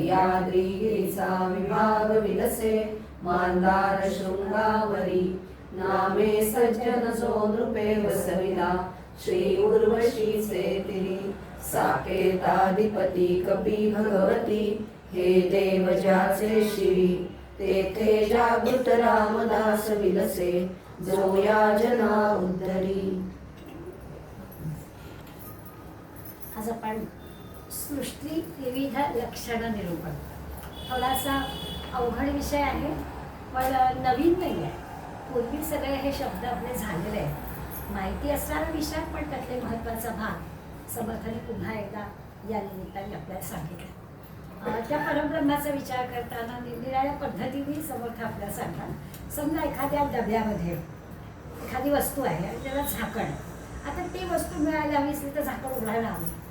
सह्याद्री गिरीचा विभाग विलसे मांदार शृंगावरी नामे सज्जन जो नृपे वसविला श्री उर्वशीचे तिरी साकेताधिपती कपी भगवती हे देव ज्याचे शिरी तेथे जागृत रामदास विलसे जो या जना उद्धरी. आज आपण सृष्टी विविध लक्षण निरूपण, थोडासा अवघड विषय आहे पण नवीन नाही आहे. पूर्वी सगळे हे शब्द आपले झालेले आहेत, माहिती असणारा विषय, पण त्यातले महत्त्वाचा भाग समर्थाने पुन्हा एकदा या निमित्ताने आपल्याला सांगितलं. त्या परब्रह्माचा विचार करताना निरनिराळ्या पद्धतीने समर्थ आपल्याला सांगतात. समजा एखाद्या डब्यामध्ये एखादी वस्तू आहे आणि त्याला झाकण, आता ती वस्तू मिळायला हवी असली तर झाकण उघडायला हवं.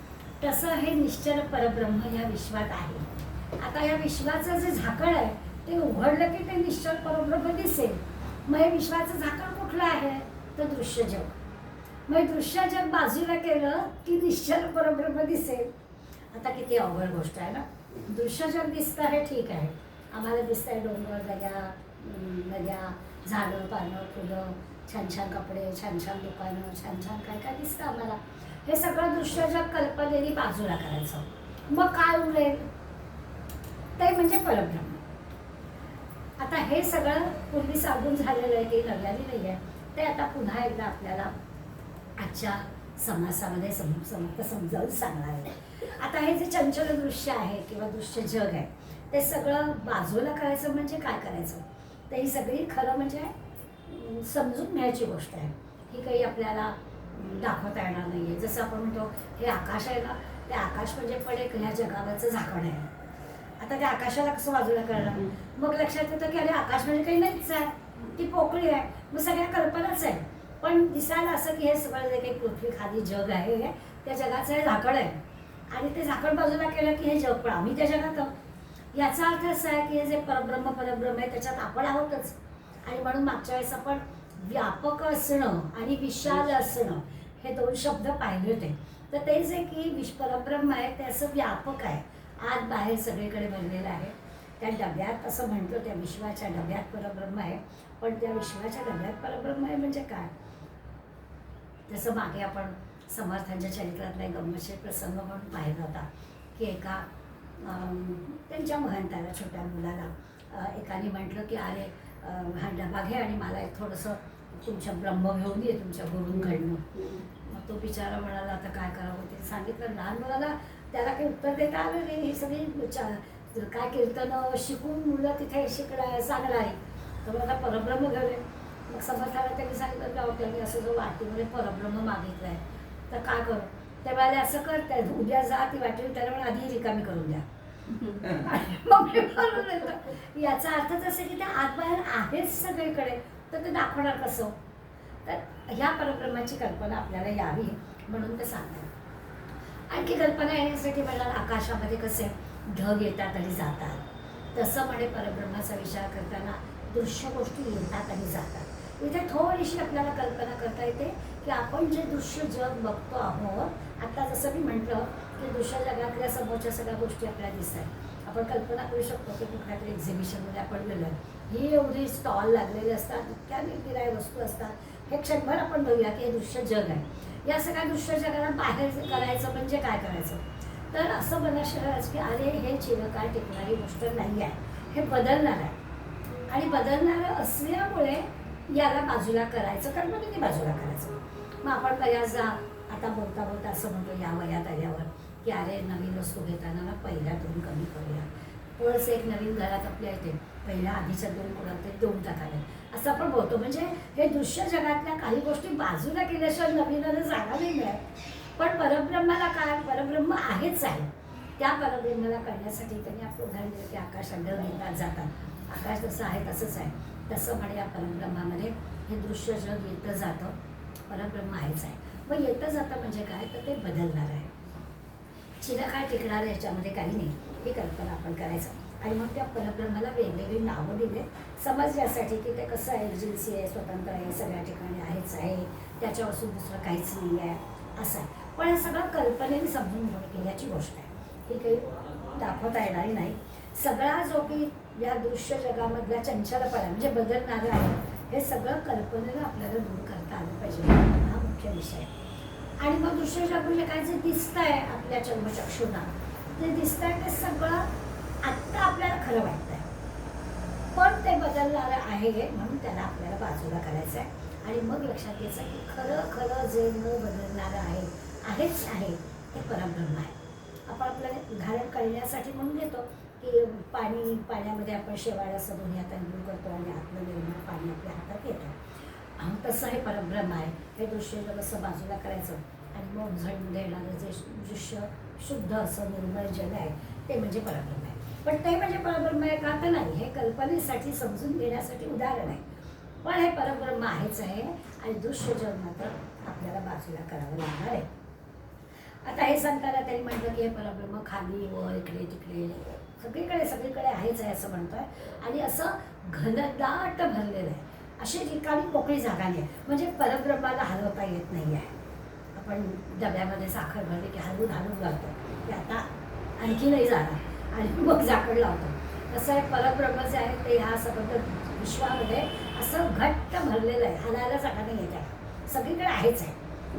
तसं हे निश्चल परब्रह्म या विश्वात आहे. आता या विश्वाचं जे झाकण आहे ते उघडलं की ते निश्चल परब्रह्म दिसेल. मग हे विश्वाचं झाकण कुठलं आहे तर दृश्य जग. मग दृश्य जग बाजूला केलं की निश्चल परब्रह्म दिसेल. आता किती अवघड गोष्ट आहे ना. दृश्य जग दिसतं हे ठीक आहे, आम्हाला दिसतंय डोंगर, नद्या, झाडं, पानं, फुलं, छान छान कपडे, छान छान दुकानं, छान छान काय काय दिसतं आम्हाला. हे सगळं दृश्य जग कल्पनेने बाजूला करायचं. मग काय उरलेल ते म्हणजे परब्रह्म. आता हे सगळं पूर्वी सांगून झालेलं आहे, ते नव्याने नाही आहे. ते आता पुन्हा एकदा आपल्याला आजच्या समासामध्ये समजावून सांगणार आहे. आता हे जे चंचल दृश्य आहे किंवा दृश्य जग आहे ते सगळं बाजूला करायचं म्हणजे काय करायचं, तर ही सगळी खरं म्हणजे समजून घ्यायची गोष्ट आहे. ही काही आपल्याला दाखवता येणार नाही आहे. जसं आपण म्हणतो हे आकाश आहे ना, ते आकाश म्हणजे पण एक ह्या जगावरचं झाकण आहे. आता त्या आकाशाला कसं बाजूला करणार, मग लक्षात येतं की अरे आकाश म्हणजे काही नाहीच आहे, ती पोकळी आहे. मग सगळ्या कल्पनाच आहे, पण दिसायला असं की हे सगळं जे काही पृथ्वी खाली जग आहे त्या जगाचं हे झाकण आहे. आणि ते झाकण बाजूला केलं की हे जग, पण आम्ही त्या जगात आहोत. याचा अर्थ असा आहे की हे जे परब्रह्म आहे त्याच्यात आपण आहोतच. आणि म्हणून मागच्या वेळेस आपण व्यापक असणं आणि विशाल असणं हे दोन शब्द पाहिले होते. तर ते जे की परब्रह्म आहे ते असं व्यापक आहे, आत बाहेर सगळीकडे भरलेलं आहे. त्या डब्यात असं म्हणतो, त्या विश्वाच्या डब्यात परब्रह्म आहे. पण त्या विश्वाच्या डब्यात परब्रह्म आहे म्हणजे काय, तसं मागे आपण समर्थांच्या चरित्रातला एक गंमतशीर प्रसंग म्हणून पाहिला होता की एका त्यांच्या महंताला, छोट्या मुलाला एकाने म्हटलं की अरे हा डबा घे आणि मला एक थोडंसं तुमच्या ब्रह्म घेऊन ये तुमच्या गुरूंकडनं. मग तो बिचारा म्हणाला आता काय करावं ते सांगितलं. लहान मुलाला त्याला काही उत्तर देता आलं नाही. ही सगळी काय कीर्तनं शिकून मुलं तिथे सांगणारी, तर मला परब्रह्म घेऊन. मग समर्थाला त्यांनी सांगितलं त्यांनी असं जो वाटीमध्ये परब्रह्म मागितलं आहे तर काय करू. त्या वेळेला असं करताय उद्या जा ती वाटी त्याला म्हणून आधी रिकामी करून द्या. मग याचा अर्थच असं की ते आत बाहेर आहेच सगळीकडे, तर ते दाखवणार कसं. तर ह्या परब्रह्माची कल्पना आपल्याला यावी म्हणून ते सांगतात. आणखी कल्पना येण्यासाठी म्हणाल आकाशामध्ये कसे ढग येतात आणि जातात, तसं म्हणे परब्रह्माचा विचार करताना दृश्य गोष्टी येतात आणि जातात. इथे थोडीशी आपल्याला कल्पना करता येते की आपण जे दृश्य जग बघतो आहोत, आता जसं मी म्हटलं की दृश्य जगातल्या समोरच्या सगळ्या गोष्टी आपल्याला दिसतात. आपण कल्पना करू शकतो की कुठल्या तरी एक्झिबिशनमध्ये आपण गेलो, ही एवढी स्टॉल लागलेले असतात, इतक्या निरनिराळ्या वस्तू असतात, हे क्षणभर आपण बघूया की हे दृश्य जग आहे. या सगळ्या दृश्य जगाला बाहेर करायचं म्हणजे काय करायचं, तर असं म्हणायचं की अरे हे चिरकाळ टिकणारी गोष्ट नाही आहे, हे बदलणार आहे. आणि बदलणारं असल्यामुळे याला बाजूला करायचं, कल्पनेने बाजूला करायचं. मग आपण बऱ्याचदा आता बोलता बोलता असं म्हणतो या वयात आल्यावर की अरे नवीन वस्तू घेताना ना पहिल्या 2 कमी करूया. पर्स एक नवीन घरात आपल्या येते, पहिल्या आधीच्या 2 कोणाला तरी देऊन टाकावे असं आपण बोलतो. म्हणजे हे दृश्य जगातल्या काही गोष्टी बाजूला केल्याशिवाय नवीन जागा नाही मिळत. पण परब्रह्माला काय, परब्रह्म आहेच आहे. त्या परब्रह्माला करण्यासाठी त्यांनी आपलं उदाहरण दिलं की आकाशात ढग येतात जातात, आकाश जसं आहे तसंच आहे. तसं म्हणे या परब्रह्मामध्ये हे दृश्य जग येतं जातं, परब्रह्म आहेच आहे. मग येतं जातं म्हणजे काय, तर ते बदलणार आहे, चिरकाळ टिकणार ह्याच्यामध्ये काही नाही, ही कल्पना आपण करायचं. आणि मग त्या परब्रह्माला वेगवेगळी नावं दिले समजण्यासाठी की ते कसं आहे, एजन्सी आहे, स्वतंत्र आहे, सगळ्या ठिकाणी आहेच आहे, त्याच्यापासून दुसरं काहीच नाही आहे असं आहे. पण हे सगळं कल्पनेने समजून घेण्याची गोष्ट आहे. ही काही दाखवता येणारी नाही. सगळा जो की या दृश्य जगामधला चंचलपणा म्हणजे बदलणारं आहे, हे सगळं कल्पनेनं आपल्याला दूर करता आलं पाहिजे, हा मुख्य विषय आहे. आणि मग दृश्य जग म्हणजे काय जे दिसतंय आपल्या चर्मचक्षुंना, जे दिसतंय ते सगळं आत्ता आपल्याला खरं वाटतंय, पण ते बदलणारं आहे म्हणून त्याला आपल्याला बाजूला करायचं आहे. आणि मग लक्षात घ्यायचं की खरं खरं जे न बदलणारं आहेच आहे ते परब्रह्म आहे. आपण आपलं उदाहरण कळण्यासाठी म्हणून घेतो की पाण्यामध्ये आपण शेवाळ असं दोन्ही हाताने दूर करतो आणि आतलं निर्मळ पाणी आपल्या हातात येतं. तसं हे परब्रह्म आहे. हे दृश्य जग असं बाजूला करायचं आणि मग उजळमध्ये येणारं जे दृश्य शुद्ध असं निर्मळ जग आहे ते म्हणजे परब्रह्म आहे. पण ते म्हणजे परब्रह्म आहे का तर नाही, हे कल्पनेसाठी समजून घेण्यासाठी उदाहरण आहे. पण हे परब्रह्म आहेच आहे आणि दृश्य जग मात्र आपल्याला बाजूला करावं लागणार आहे. आता हे सांगताना त्यांनी म्हटलं की हे परब्रह्म खाली वर इकडे तिकडे सगळीकडे आहेच आहे असं म्हणतोय. आणि असं घनदाट भरलेलं आहे, अशी ठिकाणी मोकळी जागा नाही. म्हणजे परब्रह्माला हलवता येत नाही आहे. आपण डब्यामध्ये साखर भरली की हलवून लावतो की आता आणखी नाही जाणार आणि मग झाकण लावतो. तसं एक परब्रह्म जे आहे ते ह्या सगळं विश्वामध्ये असं घट्ट भरलेलं आहे, हलायला जागा नाही आहे त्याला, सगळीकडे आहेच आहे.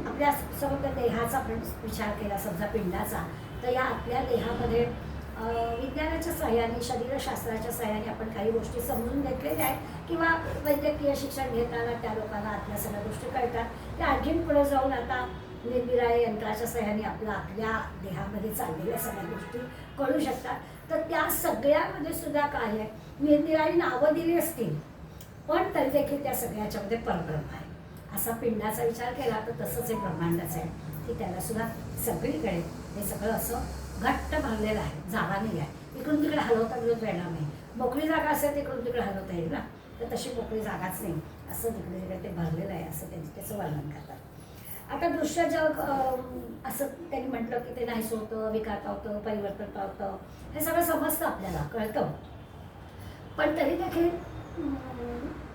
आपल्या समजा देहाचा आपण विचार केला समजा पिंडाचा, तर या आपल्या देहामध्ये विज्ञानाच्या सहाय्याने शरीरशास्त्राच्या सहाय्याने आपण काही गोष्टी समजून घेतलेल्या आहेत किंवा वैद्यकीय शिक्षण घेताना त्या लोकांना आतल्या सगळ्या गोष्टी कळतात. त्या आणखीन पुढे जाऊन आता निरनिराळ्या यंत्राच्या सहाय्याने आपल्या देहामध्ये चाललेल्या सगळ्या गोष्टी कळू शकतात. तर त्या सगळ्यामध्ये सुद्धा काय आहे, निरनिराळी नावं दिली असतील पण तरी देखील त्या सगळ्याच्यामध्ये परब्रह्म आहे. असा पिंडाचा विचार केला तर तसंच एक ब्रह्मांडाचं आहे की त्याला सुद्धा सगळीकडे हे सगळं असं घट्ट भरलेलं आहे, जागा नाही आहे. इकडून तिकडे हलवता येणार नाही. मोकळी जागा असेल तिकडून तिकडे हलवता येईल ना, तर तशी मोकळी जागाच नाही, असं तिकडे तिकडे ते भरलेलं आहे असं त्याचं वर्णन करतात. आता दृश्य जग असं त्यांनी म्हटलं की ते नाहीसं होतं, विकार पावतं, परिवर्तन पावतं, हे सगळं समजतं आपल्याला, कळतं. पण तरी देखील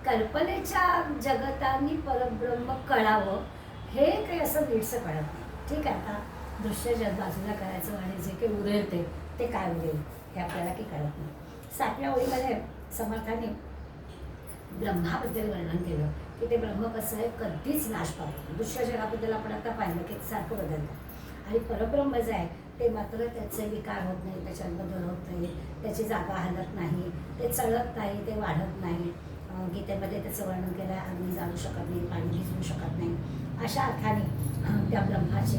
कल्पनेच्या जगतानी परब्रह्म कळावं हे काही असं नीटसं कळत नाही. ठीक आहे, आता दृश्य जग बाजूला करायचं आणि जे काही उरेल ते काय उरेल हे आपल्याला काही कळत नाही. 7व्या ओळीमध्ये समर्थाने ब्रह्माबद्दल वर्णन केलं की ते ब्रह्म कसं आहे, कधीच नाश पावतं. दृश्य जगाबद्दल आपण आता पाहिलं की सारखं बदलतं आणि परब्रह्म जे आहे ते मात्र त्याचे विकार होत नाही, त्याच्यात बदल होत नाही, त्याची जागा हलत नाही, ते चळत नाही, ते वाढत नाही. गीतेमध्ये त्याचं वर्णन केलं आहे, अग्नी जाळू शकत नाही, पाणी भिजवू शकत नाही. अशा अर्थाने त्या ब्रह्माची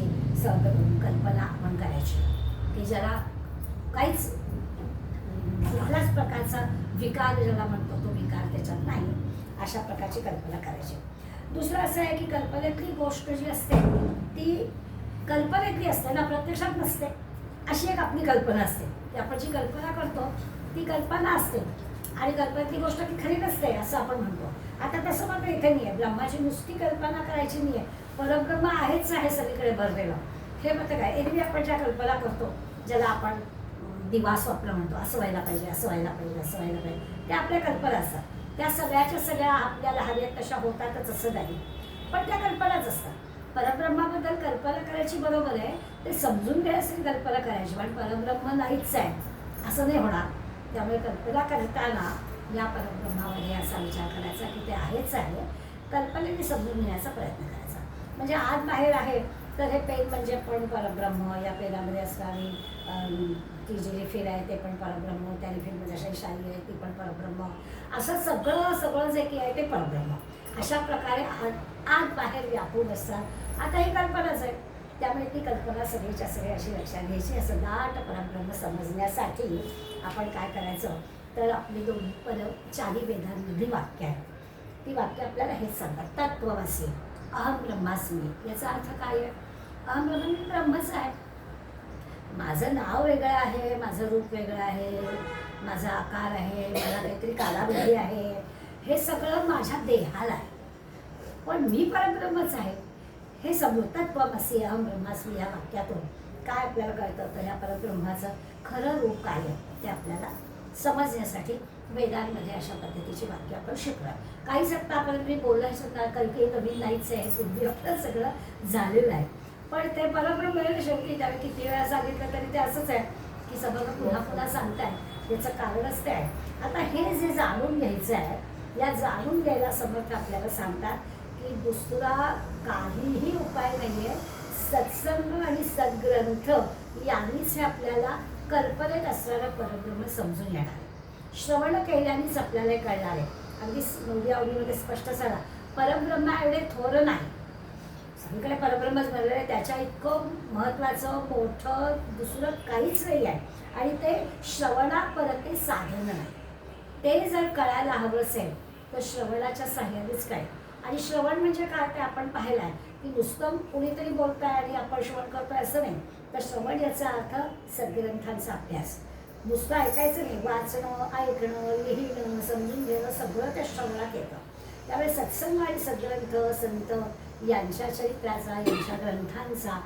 कल्पना आपण करायची की ज्याला काहीच कुठल्याच प्रकारचा विकार ज्याला म्हणतो तो विकार त्याच्यात नाही, अशा प्रकारची कल्पना करायची. दुसरं असं आहे की कल्पनेतली गोष्ट जी असते ती कल्पनेतली असते ना, प्रत्यक्षात नसते. अशी एक आपली कल्पना असते की आपण जी कल्पना करतो ती कल्पना असते आणि कल्पनेतली गोष्ट ती खरी नसते असं आपण म्हणतो. आता तसं मात्र इथे नाही आहे. ब्रह्माची नुसती कल्पना करायची नाही आहे, परब्रह्म आहेच आहे सगळीकडे भरलेलं. हे मात्र काय, एरवी आपण ज्या कल्पना करतो ज्याला आपण दिवा स्वप्न म्हणतो, असं व्हायला पाहिजे, असं व्हायला पाहिजे, असं व्हायला पाहिजे, त्या आपल्या कल्पना असतात. त्या सगळ्याच्या सगळ्या आपल्याला हव्यात तशा होतातच असं नाही, पण त्या कल्पनाच असतात. परब्रह्माबद्दल कल्पना करायची बरोबर आहे, ते समजून घ्यायसाठी कल्पना करायची, पण परब्रह्म नाहीच आहे असं नाही होणार. त्यामुळे कल्पना करताना या परब्रह्मामध्ये असा विचार करायचा की ते आहेच आहे, कल्पनेने समजून घेण्याचा प्रयत्न करायचा. म्हणजे आत बाहेर आहे तर हे पेन म्हणजे पण परब्रह्म, या पेनामध्ये असणारी ती जी रिफिल आहे ते पण परब्रह्म, त्या रिफिलमध्ये अशी शाई आहे ती पण परब्रह्म, असं सगळं जे की आहे ते परब्रह्म. अशा प्रकारे आत बाहेर व्यापून असतात. आता ही कल्पनाच आहे, त्यामुळे ती कल्पना सगळीच्या सगळी अशी लक्षात घ्यायची. असं दाट परब्रह्म समजण्यासाठी आपण काय करायचं तर आपली 4 वेदांमधली वाक्य आहे, ती वाक्य आपल्याला हेच सांगतात. तत्त्वमसि अहम ब्रह्मास्मी, याचा अर्थ काय आहे? अहम ब्रह्म मी ब्रह्मच आहे. माझं नाव वेगळं आहे, माझं रूप वेगळं आहे, माझा आकार आहे, मला काहीतरी कालावधी आहे, हे सगळं माझ्या देहाला आहे, पण मी परब्रह्मच आहे हे समजून तत्त्वमसि अहम ब्रह्मास्मी या वाक्यातून काय आपल्याला कळतं तर या परब्रह्माचं खरं रूप काय आहे ते आपल्याला समजण्यासाठी वेदांमध्ये अशा पद्धतीची वाक्य आपण शिकलो. काही सत्ता आपण मी बोललाय सुद्धा, काही नवीन नाहीच आहे, पूर्वी आपलं सगळं झालेलं आहे. पण ते परब्रह्म शेवटी त्यावेळी किती वेळा सांगितलं तरी ते असंच आहे की सगळं पुन्हा पुन्हा सांगताय याचं कारणच ते आहे. आता हे जे जाणून घ्यायचं आहे, या जाणून घ्यायला समर्थ आपल्याला सांगतात की दुसरा काहीही उपाय नाही आहे. सत्संग आणि सद्ग्रंथ यांनीच हे आपल्याला कल्पनेत असणारं परब्रह्म समजून येणार आहे. श्रवण केल्यानेच आपल्याला हे कळणार आहे. अगदी नवरी आवडीमध्ये स्पष्ट झाला, परब्रह्म एवढे थोर नाही. सगळीकडे परब्रह्मच भरलेलं आहे, त्याच्या इतकं महत्त्वाचं मोठं दुसरं काहीच नाही आहे. आणि ते श्रवणापरते साधन नाही. ते जर कळायला हवं असेल तर श्रवणाच्या साह्यानेच कळेल. आणि श्रवण म्हणजे काय ते आपण पाहिलं आहे की नुसतं कुणीतरी बोलताय आणि आपण श्रवण करतोय असं नाही. तर श्रवण याचा अर्थ सद्ग्रंथांचा अभ्यास. नुसतं ऐकायचं नाही, वाचणं, ऐकणं, लिहिणं, समजून घेणं सगळं त्या श्रवणात येतं. त्यामुळे सत्संग आणि सद्ग्रंथ, संत यांच्या चरित्राचा, यांच्या ग्रंथांचा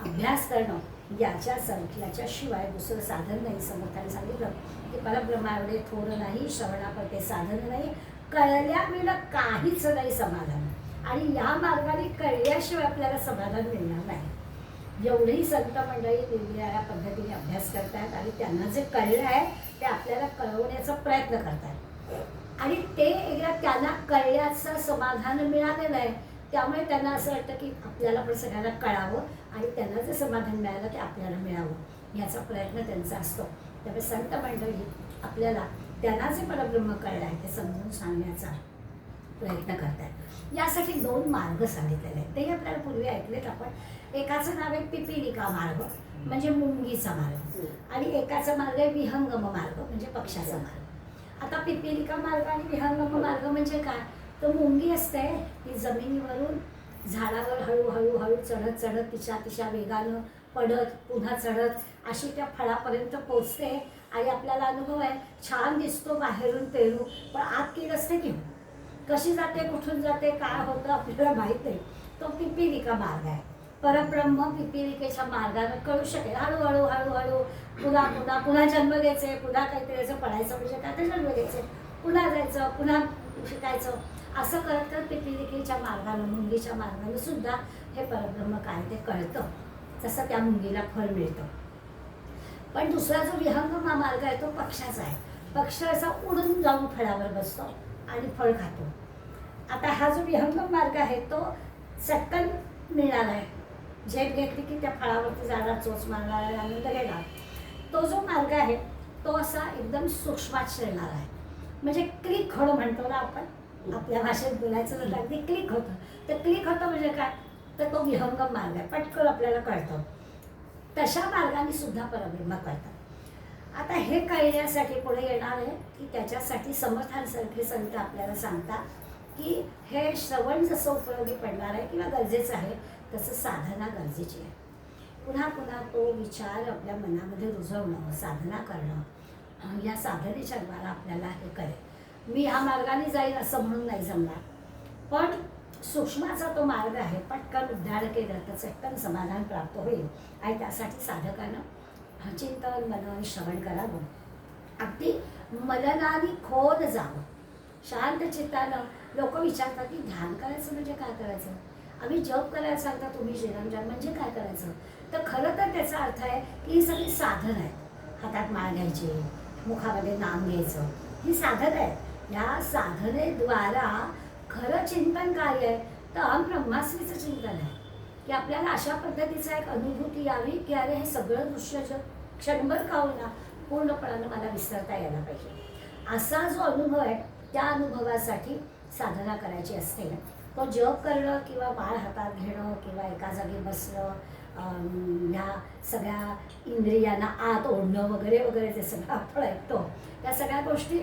अभ्यास करणं याच्याशिवाय दुसरं साधन नाही. समर्थाने सांगितलं की परब्रह्मा एवढे थोर नाही, श्रवणापरते साधन नाही, कळल्याविना काहीच नाही समाधान. आणि या मार्गाने कळल्याशिवाय आपल्याला समाधान मिळणार नाही. एवढेही संत मंडळी वेगवेगळ्या पद्धतीने अभ्यास करतात आणि त्यांना जे कळलं आहे ते आपल्याला कळवण्याचा प्रयत्न करतात. आणि ते एकदा त्यांना कळल्याचं समाधान मिळालेलं आहे, त्यामुळे त्यांना असं वाटतं की आपल्याला पण सगळ्यांना कळावं आणि त्यांना जे समाधान मिळालं ते आपल्याला मिळावं याचा प्रयत्न त्यांचा असतो. त्यामुळे संत मंडळी आपल्याला त्यांना जे परब्रह्म कळलं आहे ते समजून सांगण्याचा प्रयत्न करतात. यासाठी 2 मार्ग सांगितलेले आहेत. तेही आपल्याला पूर्वी ऐकलेत आपण. एकाचं नाव आहे पिपीलिका मार्ग म्हणजे मुंगीचा मार्ग, आणि एकाचा मार्ग आहे विहंगम मार्ग म्हणजे पक्षाचा मार्ग. आता पिपीलिका मार्ग आणि विहंगम मार्ग म्हणजे काय, तर मुंगी असते ती जमिनीवरून झाडावर हळूहळू हळू चढत चढत तिच्या वेगानं पडत पुन्हा चढत अशी त्या फळापर्यंत पोचते. आणि आपल्याला अनुभव आहे, छान दिसतो बाहेरून पेरू, पण आत कीड असते की कशी जाते, कुठून जाते, काय होतं आपल्याला माहीत नाही. तो पिपीलिका मार्ग आहे. परब्रह्म पिपीलिकेच्या मार्गाने कळू शकेल. हळूहळू हळूहळू पुन्हा पुन्हा पुन्हा जन्म घ्यायचे, पुन्हा काहीतरी असं पडायचं म्हणजे काय तर जन्म घ्यायचे, पुन्हा जायचं, पुन्हा शिकायचं, असं करत करत पिपीलिकेच्या मार्गानं, मुंगीच्या मार्गानं सुद्धा हे परब्रह्म काय ते कळतं. तसं त्या मुंगीला फळ मिळतं. पण दुसरा जो विहंगम मार्ग आहे तो पक्षाचा आहे. पक्ष असा उडून जाऊन फळावर बसतो आणि फळ खातो. आता हा जो विहंगम मार्ग आहे तो चटकन मिळाला आहे. झेप घेतली की त्या फळावरती जाणार, चोच मारणार, आनंद घेणार. तो जो मार्ग आहे तो असा एकदम सूक्ष्मात शिरणार आहे. म्हणजे क्लिक होणं म्हणतो ना आपण, आपल्या भाषेत बोलायचं तर अगदी क्लिक होतं. तर क्लिक होतं म्हणजे काय, तर तो विहंगम मार्ग आहे, पटकन आपल्याला कळतं. तशा मार्गाने सुद्धा परब्रह्म कळतं. आता हे कळण्यासाठी पुढे येणार आहे की त्याच्यासाठी समर्थांसारखे संत आपल्याला सांगतात की हे श्रवण जसं उपयोगी पडणार आहे किंवा गरजेचं आहे तसं साधना गरजेची आहे. पुन्हा पुन्हा तो विचार आपल्या मनामध्ये रुजवणं, साधना करणं, या साधनेच्या द्वारा आपल्याला हे कळेल. मी ह्या मार्गाने जाईल असं म्हणून नाही जमणार, पण सूक्ष्माचा तो मार्ग आहे. पटकन उद्धार केलं तर चटकन समाधान प्राप्त होईल. आणि त्यासाठी साधकानं चिंतन मनन श्रवण करावं. अगदी मननाने खोल जावं. शांत चित्तानं लोक विचारतात की ध्यान करायचं म्हणजे काय करायचं, आम्ही जप करायला सांगता तुम्ही श्रीरामध्यान म्हणजे काय करायचं. तर खरं तर त्याचा अर्थ आहे की ही सगळी साधन आहेत. हातात माळ घ्यायची, मुखामध्ये नाम घ्यायचं, ही साधन आहे. या साधनेद्वारा खरं चिंतन काय आहे तर अहम ब्रह्मास्मीचं चिंतन आहे. की आपल्याला अशा पद्धतीचा एक अनुभूती यावी की अरे हे सगळं दृश्य क्षणभर का होईना पूर्णपणानं मला विसरता यायला पाहिजे. असा जो अनुभव आहे त्या अनुभवासाठी साधना करायची असते. तो जप करणं किंवा माळ हातात घेणं किंवा एका जागी बसणं, ह्या सगळ्या इंद्रियांना आत ओढणं वगैरे वगैरे जे सगळं आपण ऐकतो त्या सगळ्या गोष्टी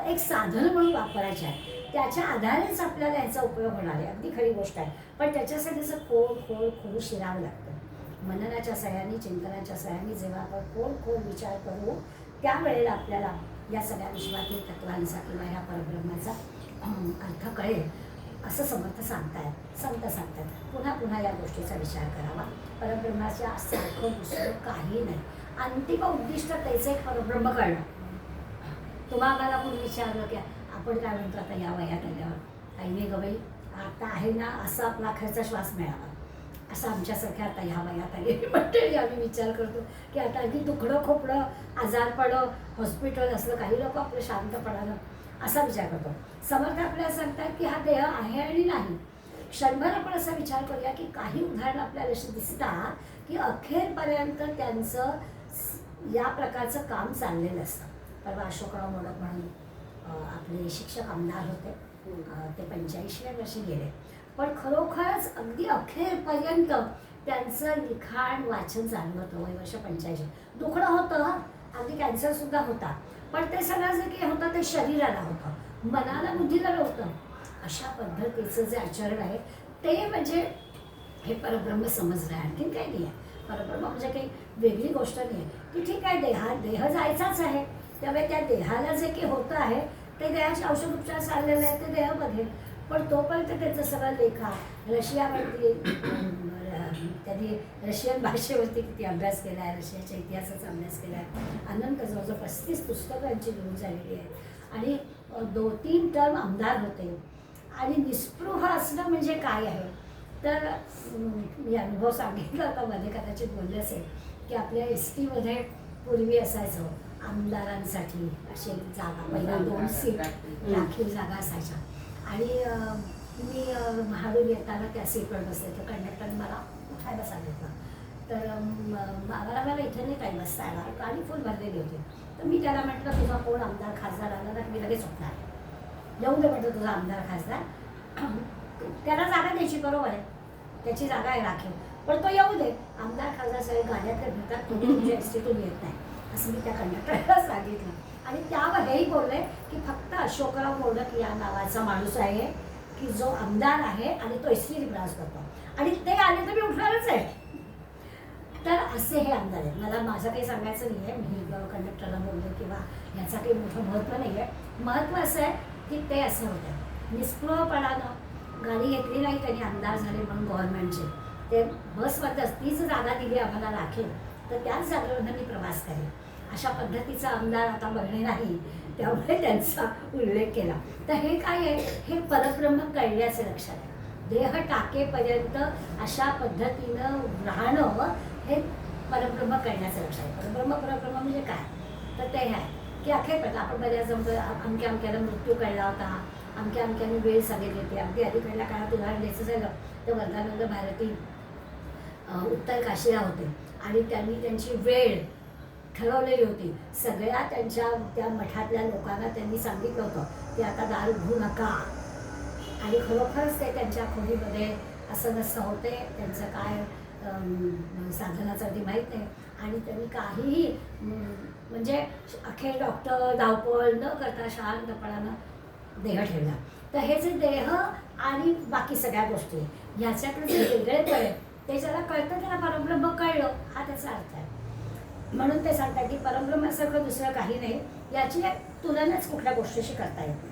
एक साधन म्हणून वापरायचे आहे. त्याच्या आधारेच आपल्याला याचा उपयोग होणार आहे. अगदी खरी गोष्ट आहे. पण त्याच्यासाठी असं खोल शिरावं लागतं. मननाच्या सहाय्याने, चिंतनाच्या सहाय्याने जेव्हा आपण खोल विचार करू त्यावेळेला आपल्याला या सगळ्या विश्वातील तत्वांचा किंवा ह्या परब्रह्माचा अर्थ कळेल असं समर्थ सांगतात. पुन्हा पुन्हा या गोष्टीचा विचार करावा. परब्रह्माच्या सारखं दुसरं काही नाही. अंतिम उद्दिष्ट त्याचं एक परब्रह्म कळणं. तुम्हाला कोणी विचारलं की आपण काय म्हणतो आता या वयात आल्यावर काही नाही गं बाई, आता आहे ना असा आपला अखेरचा श्वास मिळावा असं आमच्यासारख्या आता ह्या वयात आलेली मंडळी आम्ही विचार करतो की आता अगदी दुखणं खोपडं आजारपणं हॉस्पिटल असलं काही लोक आपलं शांतपणानं असा विचार करतो. समर्थ आपल्याला सांगतात की हा देह आहे आणि नाही. क्षणभर आपण असा विचार करूया की काही उदाहरणं आपल्याला अशी दिसतात की अखेरपर्यंत त्यांचं या प्रकारचं काम चाललेलं असतं. परवा अशोकराव मोडक म्हणून आपले शिक्षक आमदार होते, ते 85व्या वर्षी गेले, पण खरोखरच अगदी अखेरपर्यंत त्यांचं लिखाण वाचन चालू होतं. वय वर्ष 85. दुखणं होतं, अगदी कॅन्सरसुद्धा होता, पण ते सगळं जे काही होतं ते शरीराला होतं, मनाला बुद्धीला नव्हतं. अशा पद्धतीचं जे आचरण आहे ते म्हणजे हे परब्रह्म समजणं आहे, आणखीन काही नाही आहे. परब्रह्म म्हणजे काही वेगळी गोष्ट नाही आहे की ठीक आहे देह जायचाच आहे, त्यामुळे त्या देहाला जे काही होतं आहे ते देहाचे औषधोपचार चाललेले आहेत ते देह बघेल, पण तोपर्यंत त्याचं सगळं लेखा रशियावरती त्यांनी रशियन भाषेवरती किती अभ्यास केला आहे, रशियाच्या इतिहासाचा अभ्यास केला आहे, अनंत जवळजवळ 35 पुस्तकं यांची लिहून झालेली आहेत आणि 2-3 टर्म आमदार होते. आणि निस्पृह असणं म्हणजे काय आहे तर मी अनुभव सांगितला होता मध्ये, कदाचित बोलले असेल की आपल्या STमध्ये पूर्वी असायचं आमदारांसाठी असे जागा, पहिल्या 2 सीट राखीव जागा असायच्या आणि मी महाडून येताना त्या सीटवर बसले, तर कंडक्टरने मला उठायला सांगितलं. तर मला इथे नाही काही बसता येणार, गाडी फुल भरलेली होती. तर मी त्याला म्हटलं तुझा कोण आमदार खासदार आला ना मी लगेच उठणार, येऊ दे म्हटलं तुझा आमदार खासदार, त्याला जागा द्यायची बरोबर आहे, त्याची जागा आहे राखीव, पण तो येऊ दे. आमदार खासदार सगळे गाड्यातले भेटतात, तुम्ही तुमच्या STतून येत नाही असं मी त्या कंडक्टरला सांगितलं. आणि त्यावर हेही बोलले की फक्त अशोकराव मोडक या नावाचा माणूस आहे की जो आमदार आहे आणि तो ST प्रवास करतो आणि ते आले तर मी उठणारच आहे. तर असे हे आमदार आहेत. मला माझं काही सांगायचं नाही आहे, मी कंडक्टरला बोलले किंवा याचं काही मोठं महत्त्व नाही आहे. महत्त्व असं आहे की ते असं होतं निष्प्रभपणानं, गाडी घेतली नाही त्यांनी आमदार झाले म्हणून गव्हर्नमेंटचे, ते बसवरच तीच जागा दिली आम्हाला राखेल तर त्याच जागेवरून मी प्रवास करेन, अशा पद्धतीचा आमदार आता बघणे नाही, त्यामुळे त्यांचा उल्लेख केला. तर हे काय आहे, हे परब्रह्म कळल्याचं लक्षात आहे. देह टाकेपर्यंत अशा पद्धतीनं राहणं हे परब्रह्म कळण्याचं लक्षात आहे. परब्रह्म म्हणजे काय तर ते आहे की अखेरपर्यंत आपण बऱ्याच जमतं अमक्या अमक्याला मृत्यू कळला होता, अमक्याने वेळ सांगितली होती. अगदी अलीकडल्या काळात उदाहरण द्यायचं झालं तर वर्धानंद भारती उत्तर काशीला होते आणि त्यांनी त्यांची वेळ ठरवलेली होती. सगळ्या त्यांच्या त्या मठातल्या लोकांना त्यांनी सांगितलं होतं की आता दारू घेऊ नका, आणि खरोखरच ते त्यांच्या खोलीमध्ये असं नसं होते, त्यांचं काय साधनाचं अगदी माहीत नाही, आणि त्यांनी काहीही म्हणजे अखेर डॉक्टर धावपळ न करता शांतपणानं देह ठेवला. तर हे जे देह आणि बाकी सगळ्या गोष्टी ह्याच्यातलं जे वेगळेपण आहे ते ज्याला कळतं त्याला परब्रह्म कळलं हा त्याचा अर्थ आहे. म्हणून ते सांगतात की परब्रह्मासारखं दुसरं काही नाही, याची तुलनाच कुठल्या गोष्टीशी करता येत नाही.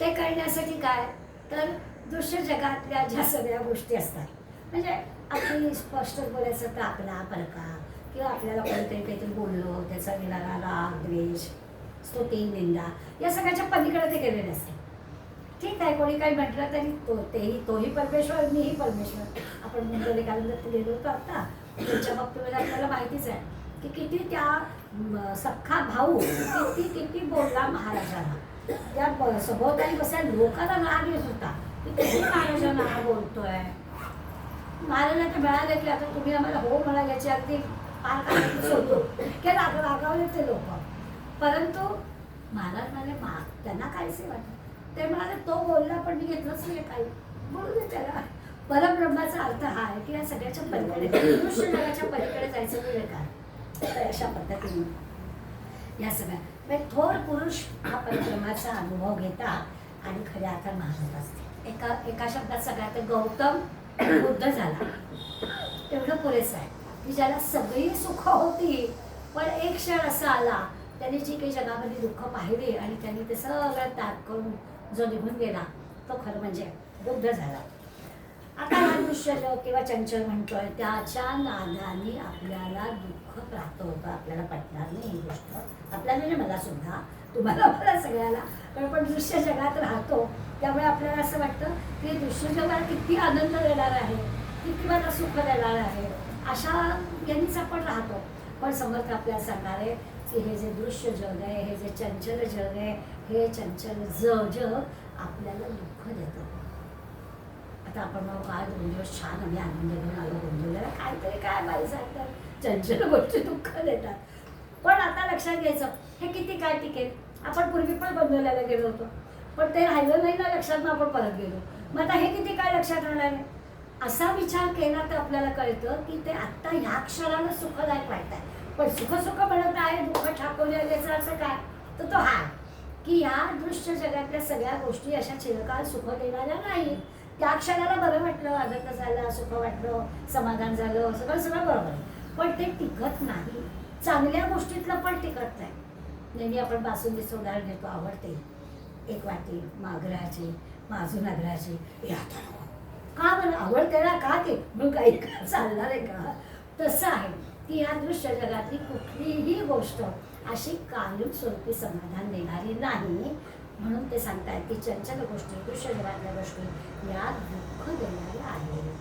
ते कळण्यासाठी काय तर दृश्य जगातल्या ज्या सगळ्या गोष्टी असतात, म्हणजे आपली स्पष्ट बोलायचं तर आपला परका किंवा आपल्याला कोणीतरी काहीतरी बोललो त्याचा येणारा राग द्वेष स्तुती निंदा या सगळ्याच्या पलीकडे ते गेलेले असते. ठीक आहे, कोणी काही म्हटलं तरी तोही परमेश्वर मीही परमेश्वर. आपण मुंबईकांना गेलो होतो आता, त्याच्या बाबतीमध्ये आपल्याला माहितीच आहे की किती त्या सख्खा भाऊ किती बोलला महाराजांना, त्या सभोवताली बसल्या लोकांना राग येत होता की किती महाराजांना हा बोलतोय. महाराजांना ते मिळाले की आता तुम्ही आम्हाला हो म्हणाल याची अगदी पार काढायची होतो की रागावले ते लोक. परंतु महाराज म्हणाले त्यांना काहीसे वाटत, ते म्हणाले तो बोलला पण मी घेतलंच नाही काही, बोलू दे त्याला. परब्रह्माचा अर्थ हा आहे की या सगळ्याच्या पलीकडे दृश्य जगाच्या पलीकडे जायचं वेळ काय. तर अशा पद्धतीने या सगळ्या थोर पुरुष हा परब्रह्माचा अनुभव घेतात आणि खऱ्या अर्थात महाराज असते. एका शब्दात सगळ्यात गौतम बुद्ध झाला तेवढं पुरेसं आहे की ज्याला सगळी सुख होती पण एक क्षण असा आला त्यांनी जी काही जगामध्ये दुःख पाहिली आणि त्यांनी ते सगळं त्याग करून जो निघून गेला तो खरं म्हणजे बुद्ध झाला. आता हा दृश्य जग किंवा चंचल म्हणतोय त्याच्या नादाने आपल्याला दुःख प्राप्त होतं. आपल्याला पटणार नाही ही गोष्ट, आपल्याला म्हणजे मला सुद्धा, तुम्हाला मला सगळ्याला, कारण आपण दृश्य जगात राहतो त्यामुळे आपल्याला असं वाटतं की दृश्य जगाला किती आनंद देणार आहे, किती मला सुख देणार आहे, अशा यांनीच आपण राहतो. पण समर्थ आपल्याला सांगणार आहे की हे जे दृश्य जग आहे, हे जे चंचल जग आहे, हे चंचल जग आपल्याला दुःख देतं. आता आपण मग काय 2 दिवस छान आम्ही आनंद घेऊन आलो गोंधळला, काहीतरी काय बाई सांगतात चंचल गोष्टी दुःख देतात. पण आता लक्षात घ्यायचं हे किती काय टिकेल. आपण पूर्वी पण गोंधळाला गेलो होतो, पण ते राहिलं नाही ना लक्षात, मग आपण परत गेलो. मग आता हे किती काय लक्षात राहणार आहे. असा विचार केला तर आपल्याला कळतं की ते आत्ता ह्या क्षणाला सुखदायक वाटत आहे. पण सुख म्हणत आहे, दुःख ठाकवले याचा अर्थ काय, तर तो हा की ह्या दृश्य जगातल्या सगळ्या गोष्टी अशा चिरकाल सुख देणाऱ्या नाही. त्या क्षणाला बरं वाटलं, आनंद झाला, सुख वाटलं, समाधान झालं, सगळं बरोबर आहे. पण ते टिकत नाही. चांगल्या गोष्टीतलं पण टिकत नाही. नेहमी आपण बासुंदीचं उदाहरण घेतो, आवडते 1 वाटी मागराची, अजून आग्रहाची, हे आता नको. का बरं आवडते ना, का ते मग काही चालणार आहे का. तसं आहे की ह्या दृश्य जगातली कुठलीही गोष्ट अशी कायम स्वरूपी समाधान देणारी नाही. म्हणून ते सांगतायत की चंचल गोष्टी, दृश्य जगातल्या गोष्टी या दुःख देणाऱ्या आहेत.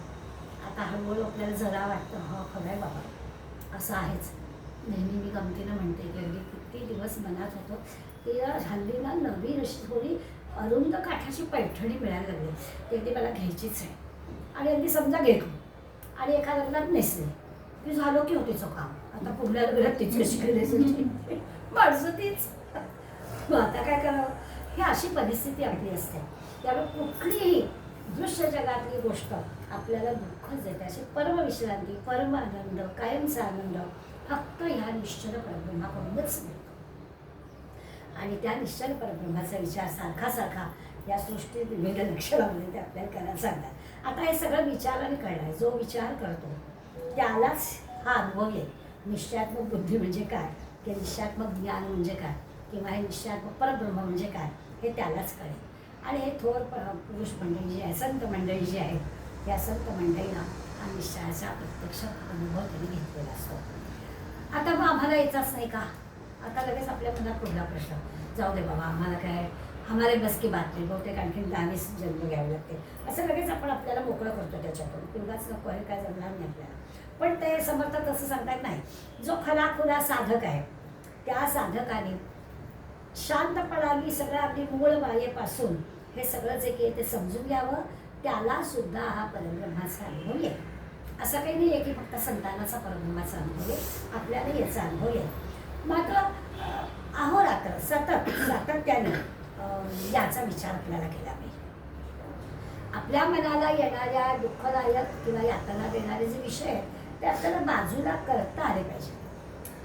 आता हळूहळू आपल्याला जरा वाटतं हा खरं आहे बाबा, असं आहेच. नेहमी मी गमतीनं म्हणते की अगदी किती दिवस मनात होतं की हल्ली ना नवीन अशी थोडी अरुंद काठाची पैठणी मिळायला लागली, ती अगदी मला घ्यायचीच आहे. आणि अगदी समजा घेतो आणि एका लग्नात नेसले की झालो की होतीचं काम. आता पुढल्या लग्नात तिची अशी नेसायची माणसं तीच. मग आता काय करावं, ही अशी परिस्थिती आपली असते. त्यामुळे कुठलीही दृश्य जगातली गोष्ट आपल्याला दुःखच देते. अशी परम विश्रांती, परम आनंद, कायमचा आनंद फक्त ह्या निश्चल परब्रह्माकडूनच मिळतो. आणि त्या निश्चल परब्रह्माचा विचार सारखा सारखा या सृष्टीत विविध लक्षणामध्ये ते आपल्याला करायला सांगतात. आता हे सगळं विचाराने कळलं आहे. जो विचार करतो त्यालाच हा अनुभव येईल. निश्चयात्मक बुद्धी म्हणजे काय, किंवा निश्चयात्मक ज्ञान म्हणजे काय, किंवा हे निश्चयात्मक परब्रह्म म्हणजे काय, हे त्यालाच कळेल. आणि हे थोर पुरुष मंडळी जी आहे, संत मंडळी जी आहेत, या संत मंडळीला हा निश्चयाचा प्रत्यक्ष अनुभव त्यांनी घेतलेला असतो. आता मग आम्हाला येतच नाही का. आता लगेच आपल्या मनात पुढला प्रश्न, जाऊ दे बाबा आम्हाला काय, हमारे बस की बात नाही, बहुतेक आणखी 10-20 जन्म घ्यावे लागते, असं लगेच आपण आपल्याला मोकळं करतो त्याच्यातून. पिवगाच नको आहे, काय जमणार नाही आपल्याला. पण ते समर्थ तसं सांगतात नाही. जो खलाखुला साधक आहे त्या साधकाने शांतपणाने सगळं आपली मूळ मायेपासून हे सगळं जे की ते समजून घ्यावं. त्याला सुद्धा हा परब्रह्माचा अनुभव येईल. असं काही नाही आहे की फक्त संतानाचा परब्रह्माचा अनुभव येईल, आपल्याला याचा अनुभव येईल. मात्र अहोरात्र सातत्याने याचा विचार आपल्याला केला पाहिजे. आपल्या मनाला येणाऱ्या दुःखदायक किंवा यातना देणारे जे विषय आहेत ते आपल्याला बाजूला करता आले पाहिजे.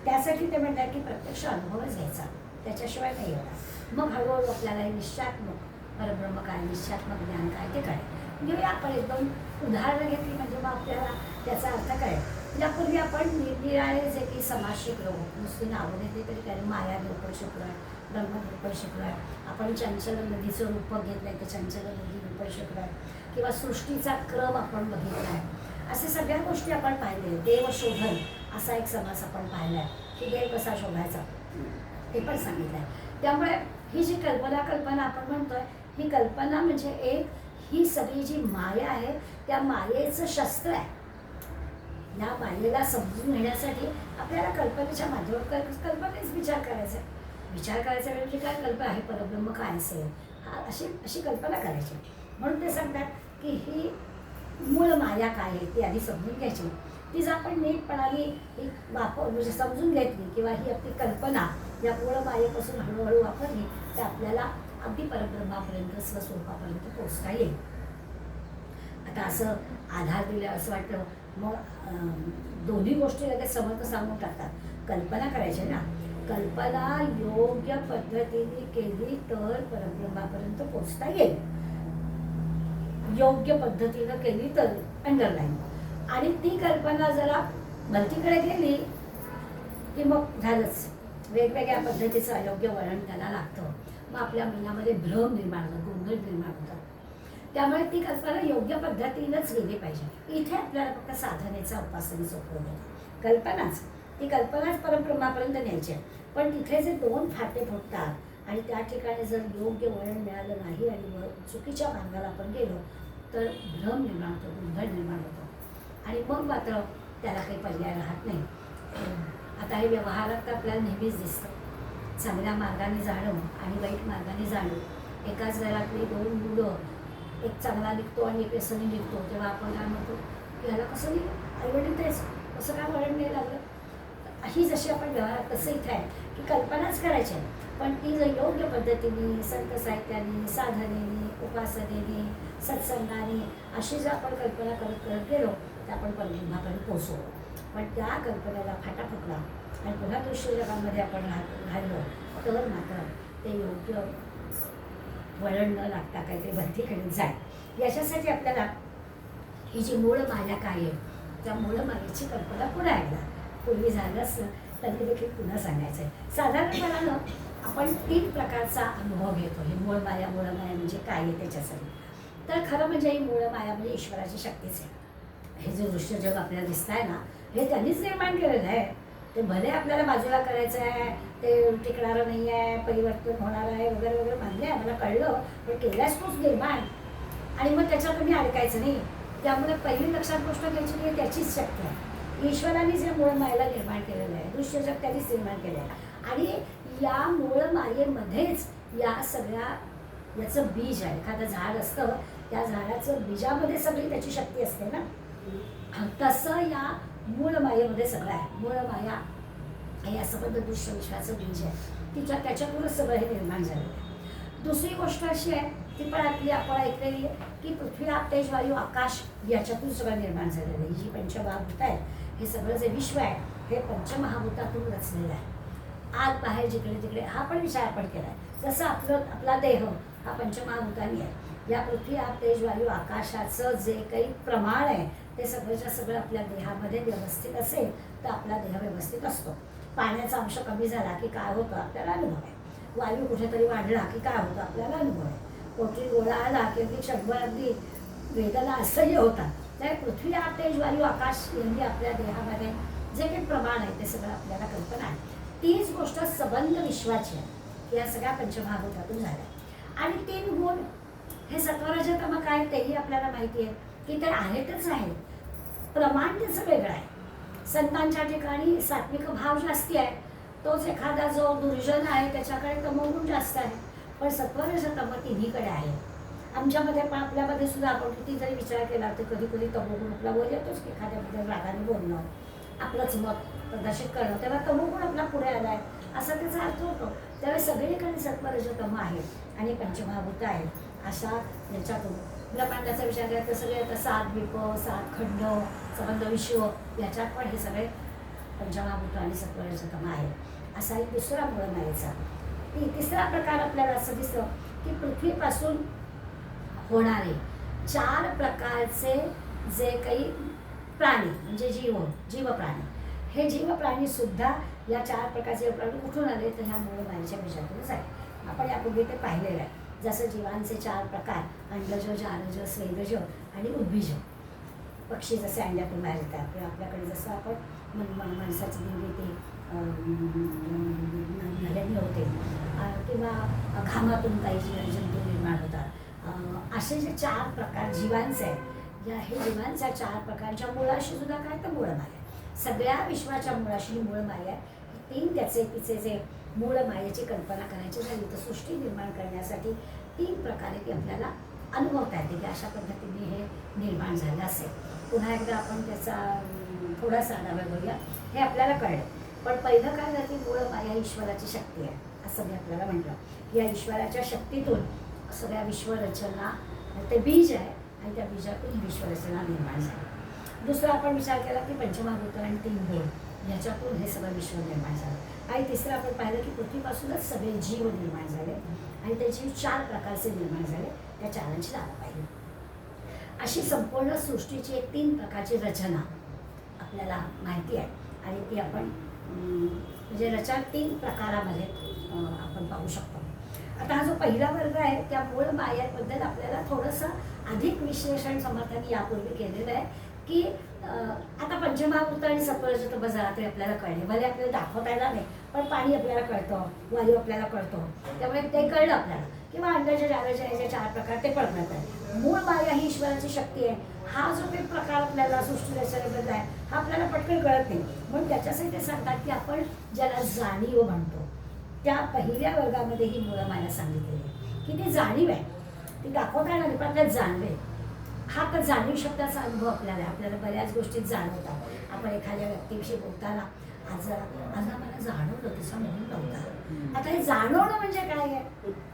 त्यासाठी ते म्हणतात की प्रत्यक्ष अनुभवच घ्यायचा, त्याच्याशिवाय नाही होणार. मग हळूहळू आपल्याला हे निश्चयात्मक परब्रह्म काय, निश्चयात्मक ज्ञान काय ते कळेल. घेऊया आपण 1-2 उदाहरणं घेतली म्हणजे मग आपल्याला त्याचा अर्थ कळेल. त्यापूर्वी आपण निरनिराळे जे की समाज शिकलो, नुसती नावं घेतली तरी काय, माया निरूपण शिकलो आहे, ब्रह्मनिरूपण शिकलो आहे, आपण चंचल नदीचं रूपक घेतलं आहे ते चंचल नदी रूपण शिकलो आहे, किंवा सृष्टीचा क्रम आपण बघितला आहे. असे सगळ्या गोष्टी आपण पाहिले. देवशोधन असा एक समास आपण पाहिला आहे की देव कसा शोधायचा ते पण सांगितलं आहे. त्यामुळे ही जी कल्पना आपण म्हणतोय, ही कल्पना म्हणजे ही सगळी जी माया आहे त्या मायेचं शस्त्र आहे. या मायेला समजून घेण्यासाठी आपल्याला कल्पनेच्या माध्यमातून कल्पनेच विचार करायचा आहे. विचार करायचा म्हणजे काय, कल्पना आहे परब्रह्म काय असेल, अशी कल्पना करायची. म्हणून ते सांगतात की ही मूळ माया काय आहे ती आधी समजून घ्यायची. ती जर आपण नीटपणाने ही म्हणजे समजून घेतली किंवा ही आपली कल्पना या मूळ मायेपासून हळूहळू वापरली तर आपल्याला अगदी परब्रह्मापर्यंत स्वस्वरूपापर्यंत पोचता येईल. आता असं आधार दिला असं वाटतं मग दोन्ही गोष्टी लगेच समर्थ सांगून टाकतात. कल्पना करायची ना, कल्पना योग्य पद्धतीने केली तर परब्रह्मापर्यंत पोचता येईल. योग्य पद्धतीनं केली तर अंडरलाईन. आणि ती कल्पना जरा भलतीकडे गेली की मग झालंच, वेगवेगळ्या पद्धतीचं अयोग्य वळण त्याला लागतं. मग आपल्या मनामध्ये भ्रम निर्माण होतो, गोंधळ निर्माण होतात. त्यामुळे ती कल्पना योग्य पद्धतीनंच गेली पाहिजे. इथे आपल्याला फक्त साधनेचा उपासनेचा उपयोग होतो. ती कल्पनाच परब्रह्मापर्यंत न्यायची आहे. पण तिथे जे 2 फाटे फुटतात आणि त्या ठिकाणी जर योग्य वळण मिळालं नाही आणि चुकीच्या मार्गाला आपण गेलो तर भ्रम निर्माण होतो, गोंधळ निर्माण होतो. आणि मग मात्र त्याला काही पर्याय राहत नाही. आता हे व्यवहारात तर आपल्याला नेहमीच दिसतं. चांगल्या मार्गाने जाणं आणि वाईट मार्गाने जाणं. एकाच घरातली 2 मुलं, एक चांगला निघतो आणि एक व्यसनी निघतो, तेव्हा आपण काय म्हणतो की ह्याला कसं निघलं, आईवडील तेच कसं काय वळण नाही लागलं. ही जशी आपण व्यवहारात तसं इथे आहे की कल्पनाच करायची आहे, पण ती जर योग्य पद्धतीने संत साहित्याने, साधनेने, उपासनेने, सत्संगाने अशी जर आपण कल्पना करत करत गेलो तर आपण परब्रह्मापर्यंत पोहोचू. पण त्या कल्पनेला फाटा फुटला आणि पुन्हा दृश्य जगामध्ये आपण राहिलो तर मात्र ते योग्य वळण न लागता काहीतरी बंदीकडे जाईल. याच्यासाठी आपल्याला ही जी मूळ माया काय आहे त्या मूळ मायेची कल्पना पुन्हा एकदा, पूर्वी झालं असतं तरी देखील पुन्हा सांगायचं आहे. साधारणपणानं आपण 3 प्रकारचा अनुभव घेतो. ही मूळ माया म्हणजे काय आहे त्याच्यासाठी. तर खरं म्हणजे ही मूळ माया म्हणजे ईश्वराची शक्तीच आहे. हे जे दृश्य जग आपल्याला दिसत आहे ना, हे त्यांनीच निर्माण केलेलं आहे. ते भले आपल्याला बाजूला करायचं आहे, ते टिकणारं नाही आहे, परिवर्तन होणार आहे वगैरे वगैरे मान्य आहे, मला कळलं, पण केल्यास तोच निर्माण आणि मग त्याच्यात तुम्ही अडकायचं नाही. त्यामुळे पहिली लक्षात गोष्ट घ्यायची की त्याचीच शक्ती आहे. ईश्वराने जे मूळ मायेला निर्माण केलेलं आहे, दृश्य जग त्यांनीच निर्माण केलं आहे आणि या मूळ मायेमध्येच या सगळ्या याचं बीज आहे. एखादं झाड असतं, त्या झाडाचं बीजामध्ये सगळी त्याची शक्ती असते ना, तसं या मूळ मायेमध्ये सगळं आहे. मूळ माया हे असं पण दृश्य विश्वाचं बीज आहे, त्याच्यातूनच सगळं हे निर्माण झालेलं आहे. दुसरी गोष्ट अशी आहे ती पण आपली आपण ऐकलेली आहे की पृथ्वी, आप, तेज, वायू, आकाश याच्यातून सगळं निर्माण झालेलं आहे. ही जी पंचमहाभूत आहे, हे सगळं जे विश्व आहे हे पंचमहाभूतातून रचलेलं आहे. आत बाहेर जिकडे तिकडे हा पण विचार आपण केला आहे. जसं आपला देह हा पंचमहाभूतांनी आहे. या पृथ्वी, आप, तेज, वायू, आकाशाचं जे काही प्रमाण आहे ते सगळंच्या सगळं आपल्या देहामध्ये व्यवस्थित असेल तर आपला देह व्यवस्थित असतो. पाण्याचा अंश कमी झाला की काय होतं आपल्याला अनुभव आहे. वायू कुठेतरी वाढला की काय होतं आपल्याला अनुभव आहे. पोटी गोळा आला की अगदी क्षणभर अगदी वेदना असह्य होतात. तर पृथ्वी, आप, तेज, वायू, आकाश यांनी आपल्या देहामध्ये जे काही प्रमाण आहे ते सगळं आपल्याला कल्पना आहे. तीच गोष्ट सबंध विश्वाची आहे. या सगळ्या पंचमहाभूतातून झाल्या आणि 3 गुण हे सत्वरजतम काय तेही आपल्याला माहिती आहे की ते आहेतच आहेत. प्रमाण त्याचं वेगळं आहे. संतांच्या ठिकाणी सात्विक भाव जास्ती आहे, तोच एखादा जो दुर्जन आहे त्याच्याकडे तमोगुण जास्त आहे. पण सत्वरजतम तिन्हीकडे आहे. आमच्यामध्ये पण आपल्यामध्ये सुद्धा आपण किती जरी विचार केला तर कधी कधी तमोगुण आपला वर येतोच की एखाद्याबद्दल रागाने बोलणं, आपलंच मत प्रदर्शित करणं, तेव्हा तमोगुण आपला पुढे आला आहे असा त्याचा अर्थ होतो. त्यावेळी सगळीकडे सत्वरजतम आहे आणि पंचमहाभूत आहे. अशा याच्यातून ब्रह्मांडाचा विचार केला तर सगळे आता 7 द्वीप, 7 खंड, संबंध विश्व याच्यात पण हे सगळे पंचमहाभूत आणि सत्वरजतम आहे. असा एक दुसरा मूळ मायेचा. तिसरा प्रकार आपल्याला असं दिसतं की पृथ्वीपासून होणारे 4 प्रकारचे जे काही प्राणी म्हणजे जीवप्राणी, हे जीवप्राणी सुद्धा या 4 प्रकारचे प्राणी कुठून आले तर ह्या मूळ मायेच्या बीजातूनच आहे. आपण यापूर्वी ते पाहिलेलं आहे. जसं जीवांचे 4 प्रकार, अंडज, जारज, स्वेदज आणि उद्भिज. पक्षी जसे अंड्यातून बाहेर येतात किंवा आपल्याकडे जसं आपण माणसाची निर्मिती नद्यांनी होते किंवा घामातून काही जंतू निर्माण होतात. असे जे 4 प्रकार जीवांचे आहेत, या हे जीवांच्या 4 प्रकारच्या मुळाशी सुद्धा काय तर मूळ माया. सगळ्या विश्वाच्या मुळाशी मूळ माया आहे. 3 तिचे जे मूळ मायेची कल्पना करायची झाली तर सृष्टी निर्माण करण्यासाठी 3 प्रकारे ती आपल्याला अनुभवता येते की अशा पद्धतीने हे निर्माण झालं असेल. पुन्हा एकदा आपण त्याचा थोडासा आढावा घेऊया. हे आपल्याला कळलं, पण पहिलं काय झालं की मूळ माया ईश्वराची शक्ती आहे असं मी आपल्याला म्हटलं. या ईश्वराच्या शक्तीतून सगळ्या विश्वरचना, ते बीज आहे आणि त्या बीजातून ही विश्वरचना निर्माण झाली. दुसरा आपण विचार केला की पंचमहाभूत आणि 3 गुण ह्याच्यातून हे सगळं विश्व निर्माण झालं. आणि तिसरं आपण पाहिलं की पृथ्वीपासूनच सगळे जीव निर्माण झाले आणि ते जीव 4 प्रकारचे निर्माण झाले. त्या 4ची नावं पाहिली. अशी संपूर्ण सृष्टीची एक 3 प्रकारची रचना आपल्याला माहिती आहे आणि ती आपण म्हणजे रचना 3 प्रकारामध्ये आपण पाहू शकतो. आता हा जो पहिला वर्ग आहे त्या मूळ मायेबद्दल आपल्याला थोडंसं अधिक विश्लेषण समर्थांनी यापूर्वी केलेलं आहे की आता पंचमहाभूत आणि सत्वरजत बजारात आपल्याला कळले, भले आपल्याला दाखवता येणार नाही, पण पाणी आपल्याला कळतं, वायू आपल्याला कळतो, त्यामुळे ते कळलं आपल्याला. किंवा अंडाचे जागाचे याचे 4 प्रकार ते पण कळतात. मूळ माया ही ईश्वराची शक्ती आहे. हा जो काही प्रकार आपल्याला सृष्टी रचनेबद्दल आहे हा आपल्याला पटकन कळत नाही, म्हणून त्याच्यासाठी ते सांगतात की आपण ज्याला जाणीव म्हणतो, त्या पहिल्या वर्गामध्ये ही मूळ माया सांगितलेली आहे की ती जाणीव आहे, ती दाखवता येणार नाही पण आपल्याला जाणवे. हा तर जाणीव शब्दाचा अनुभव आपल्याला आहे. आपल्याला बऱ्याच गोष्टी जाणवतात. आपण एखाद्या व्यक्तीविषयी बोलताना आज आम्हाला जाणवलं तसं म्हणून नव्हता. आता हे जाणवणं म्हणजे काय आहे,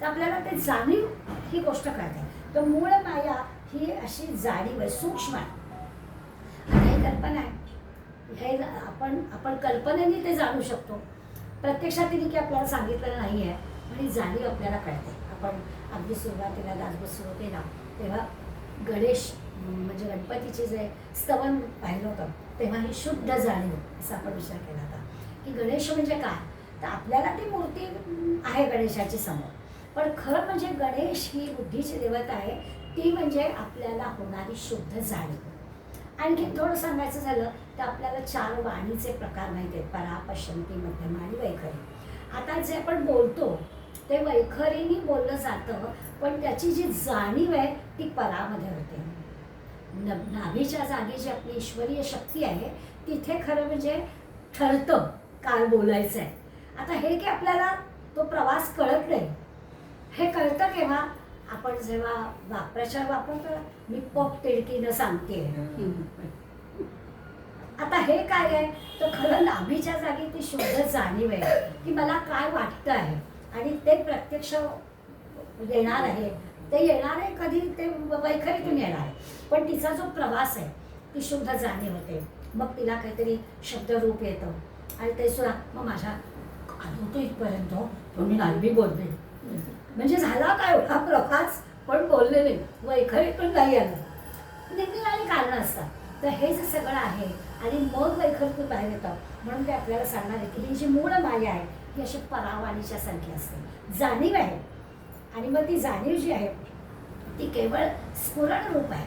तर आपल्याला ते जाणीव ही गोष्ट कळते. तर मूळ माया ही अशी जाणीव आहे, सूक्ष्म आहे. आता ही कल्पना आहे, हे आपण कल्पनेने ते जाणू शकतो. प्रत्यक्षात तिने की आपल्याला सांगितलेलं नाही आहे, पण ही जाणीव आपल्याला कळते. आपण अगदी सुरुवातीला दासबोध सुरू केला तेव्हा गणेश म्हणजे गणपतीचे जे स्तवन पाहिलं होतं तेव्हा ही शुद्ध जाणीव असा आपण विचार केला होता की गणेश म्हणजे काय. तर आपल्याला ती मूर्ती आहे गणेशाची समोर, पण खरं म्हणजे गणेश ही बुद्धीची देवता आहे, ती म्हणजे आपल्याला होणारी शुद्ध जाणीव. आणखी थोडं सांगायचं झालं तर आपल्याला 4 वाणीचे प्रकार माहिती आहेत, परा, पश्यंती, मध्यम आणि वैखरी. आता जे आपण बोलतो ते वैखरीने बोललं जातं, पण त्याची जी जाणीव आहे ती परामध्ये होते. नाभीच्या जागी जी आपली ईश्वरीय शक्ती आहे तिथे खरं म्हणजे ठरतं काय बोलायचं आहे. आता हे की आपल्याला तो प्रवास कळत नाही, हे कळतं केव्हा आपण जेव्हा प्रचार वापरतो, मी पोट तिडकीनं सांगते. आता हे काय आहे, तर खरं नाभीच्या जागी ती शुद्ध जाणीव आहे की मला काय वाटतं आहे आणि ते प्रत्यक्ष येणार आहे. ते येणार आहे कधी, ते वैखरीतून येणार आहे, पण तिचा जो प्रवास आहे ती शुद्ध जाणीव होते. मग तिला काहीतरी शब्दरूप येतं आणि ते सुद्धा मग माझ्या आलो इथपर्यंत पण मी नालबी बोलले, म्हणजे झाला काय एवढा प्रवास पण बोलले नाही, वैखरीतून नाही आलं. निरनिराळी कारणं असतात. तर हे जे सगळं आहे आणि मग वैखरीतून बाहेर येतं, म्हणून ते आपल्याला सांगणार आहे की ही जी मूळ माया आहे ही अशी परावाणीच्या सारखी असते, जाणीव आहे. आणि मग ती जाणीव जी आहे ती केवळ स्फुरण रूप आहे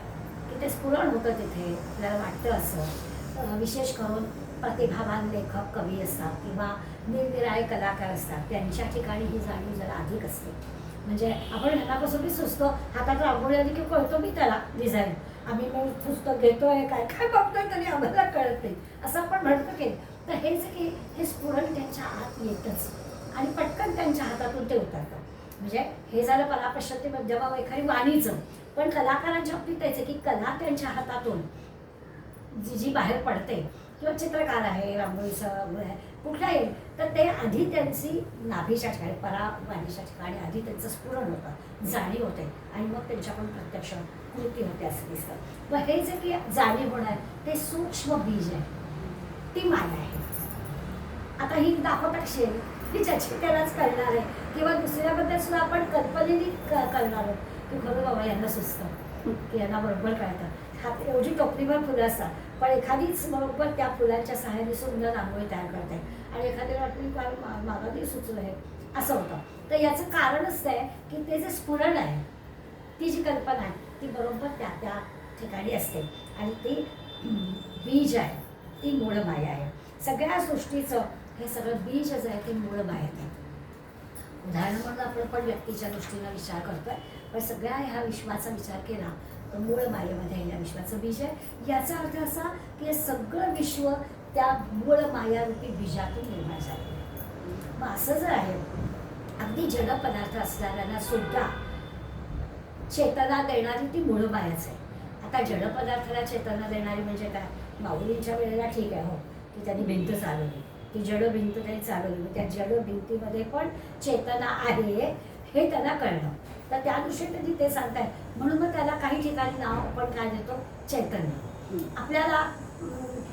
की ते स्फुरण होतं तिथे आपल्याला वाटतं असं. विशेष करून प्रतिभावान लेखक कवी असतात किंवा निरनिराळे कलाकार असतात, त्यांच्या ठिकाणी ही जाणीव जरा अधिक असते. म्हणजे आपण ह्यांना कसं बी सुचतो, हातात रांगोळी आली की कळतो मी त्याला डिझाईन, आम्ही मग पुस्तक घेतोय काय काय बघतोय तरी आम्हाला कळत नाही असं आपण म्हणतो की. तर हेच की हे स्फुरण त्यांच्या आत येतच आणि पटकन त्यांच्या हातातून ते उतरतं. म्हणजे हे झालं परापश्यंती मध्यमा वैखरी वाणीचं, पण कलाकारांच्या बाबतीत त्याचं की कला त्यांच्या हातातून जी बाहेर पडते, किंवा चित्रकार आहे, रांगोळीचं कुठला येईल, तर ते आधी त्यांची नाभीच्या ठिकाणी परावाणीच्या ठिकाणी आधी त्यांचं स्फुरण होतं, जाणीव होते आणि मग त्यांच्याकडून प्रत्यक्ष कृती होते असं दिसतं. मग हे जे की जाणीव होणार ते सूक्ष्म बीज आहे, ती माया आहे. आता ही दाखवता कशी आहे की ज्याची त्यालाच कळणार आहे, किंवा दुसऱ्याबद्दल सुद्धा आपण कल्पनेने करणार आहोत की खरं बाबा यांना सुचतं की यांना बरोबर कळतं. हात एवढी टोपलीभर फुलं असतात, पण एखादीच बरोबर त्या फुलांच्या सहाय्याने सुंदर रांगोळी तयार करते आणि एखाद्याला वाटतं काय मला ते सुचलं आहे असं होतं. तर याचं कारणच ते आहे की ते जे स्फुरण आहे, ती जी कल्पना आहे ती बरोबर त्या त्या ठिकाणी असते आणि ती बीज आहे, ती मूळ माया आहे. सगळ्या सृष्टीचं हे सगळं बीज जे आहे ते मूळ मायेत आहे. उदाहरण म्हणून आपण पण व्यक्तीच्या दृष्टीनं विचार करतोय, पण सगळ्या ह्या विश्वाचा विचार केला तर मूळ मायेमध्ये या विश्वाचं बीज आहे. याचा अर्थ असा की हे सगळं विश्व त्या मूळ मायारूपी बीजातून निर्माण झाले. मग असं जर आहे, अगदी जड पदार्थ असणाऱ्यांना सुद्धा चेतना देणारी ती मूळ मायाच आहे. आता जड पदार्थाला चेतना देणारी म्हणजे काय, माऊलींच्या वेळेला ठीक आहे हो की त्यांनी भिंत चालवली, ती जड भिंत त्यांनी चालवली, मग त्या जड भिंतीमध्ये पण चेतना आहे हे त्यांना कळलं. तर त्या दृष्टीने ते सांगताय, म्हणून मग त्याला काही ठिकाणी नाव आपण काय देतो, चैतन्य. आपल्याला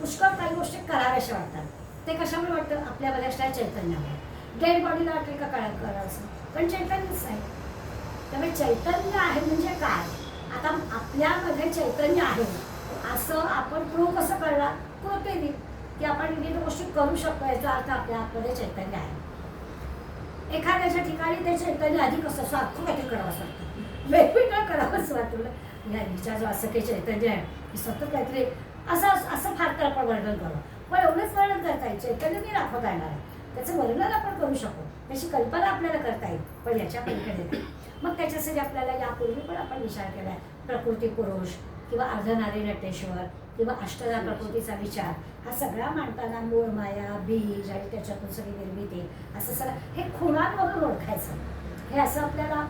पुष्कळ काही गोष्टी कराव्याशा वाटतात, ते कशामुळे वाटतं, आपल्या बऱ्याचशा चैतन्यामुळे. डेड बॉडीला वाटते का करावंसं, पण चैतन्यच आहे. त्यामुळे चैतन्य आहे म्हणजे काय, आता आपल्यामध्ये चैतन्य आहे असं आपण प्रूव्ह कसं करणार, कृतीने की आपण विविध गोष्टी करू शकतो, याचा अर्थ आपल्या आतमध्ये चैतन्य आहे. एखाद्याच्या ठिकाणी ते चैतन्य अधिक असतं, सारखं काहीतरी करावं असं वाटतं, वेगवेगळं करावंच वाटलं. या हिच्या जो असं काही चैतन्य आहे की सतत काहीतरी असं असं फार तर आपण वर्णन करू, पण एवढंच वर्णन करता येईल, चैतन्य मी दाखवता येणार आहे, त्याचं वर्णन आपण करू शकू, त्याची कल्पना आपल्याला करता येईल, पण याच्या पलीकडे नाही. मग त्याच्यासाठी आपल्याला यापूर्वी पण आपण विचार केला आहे, प्रकृती पुरुष किंवा अर्धनारी नटेश्वर किंवा अष्टधा प्रकृतीचा विचार, हा सगळा मांडताना मूळ माया, बीज आणि त्याच्यातून सगळी निर्मिती, असं सगळं हे खुणांवरून ओळखायचं. हे असं आपल्याला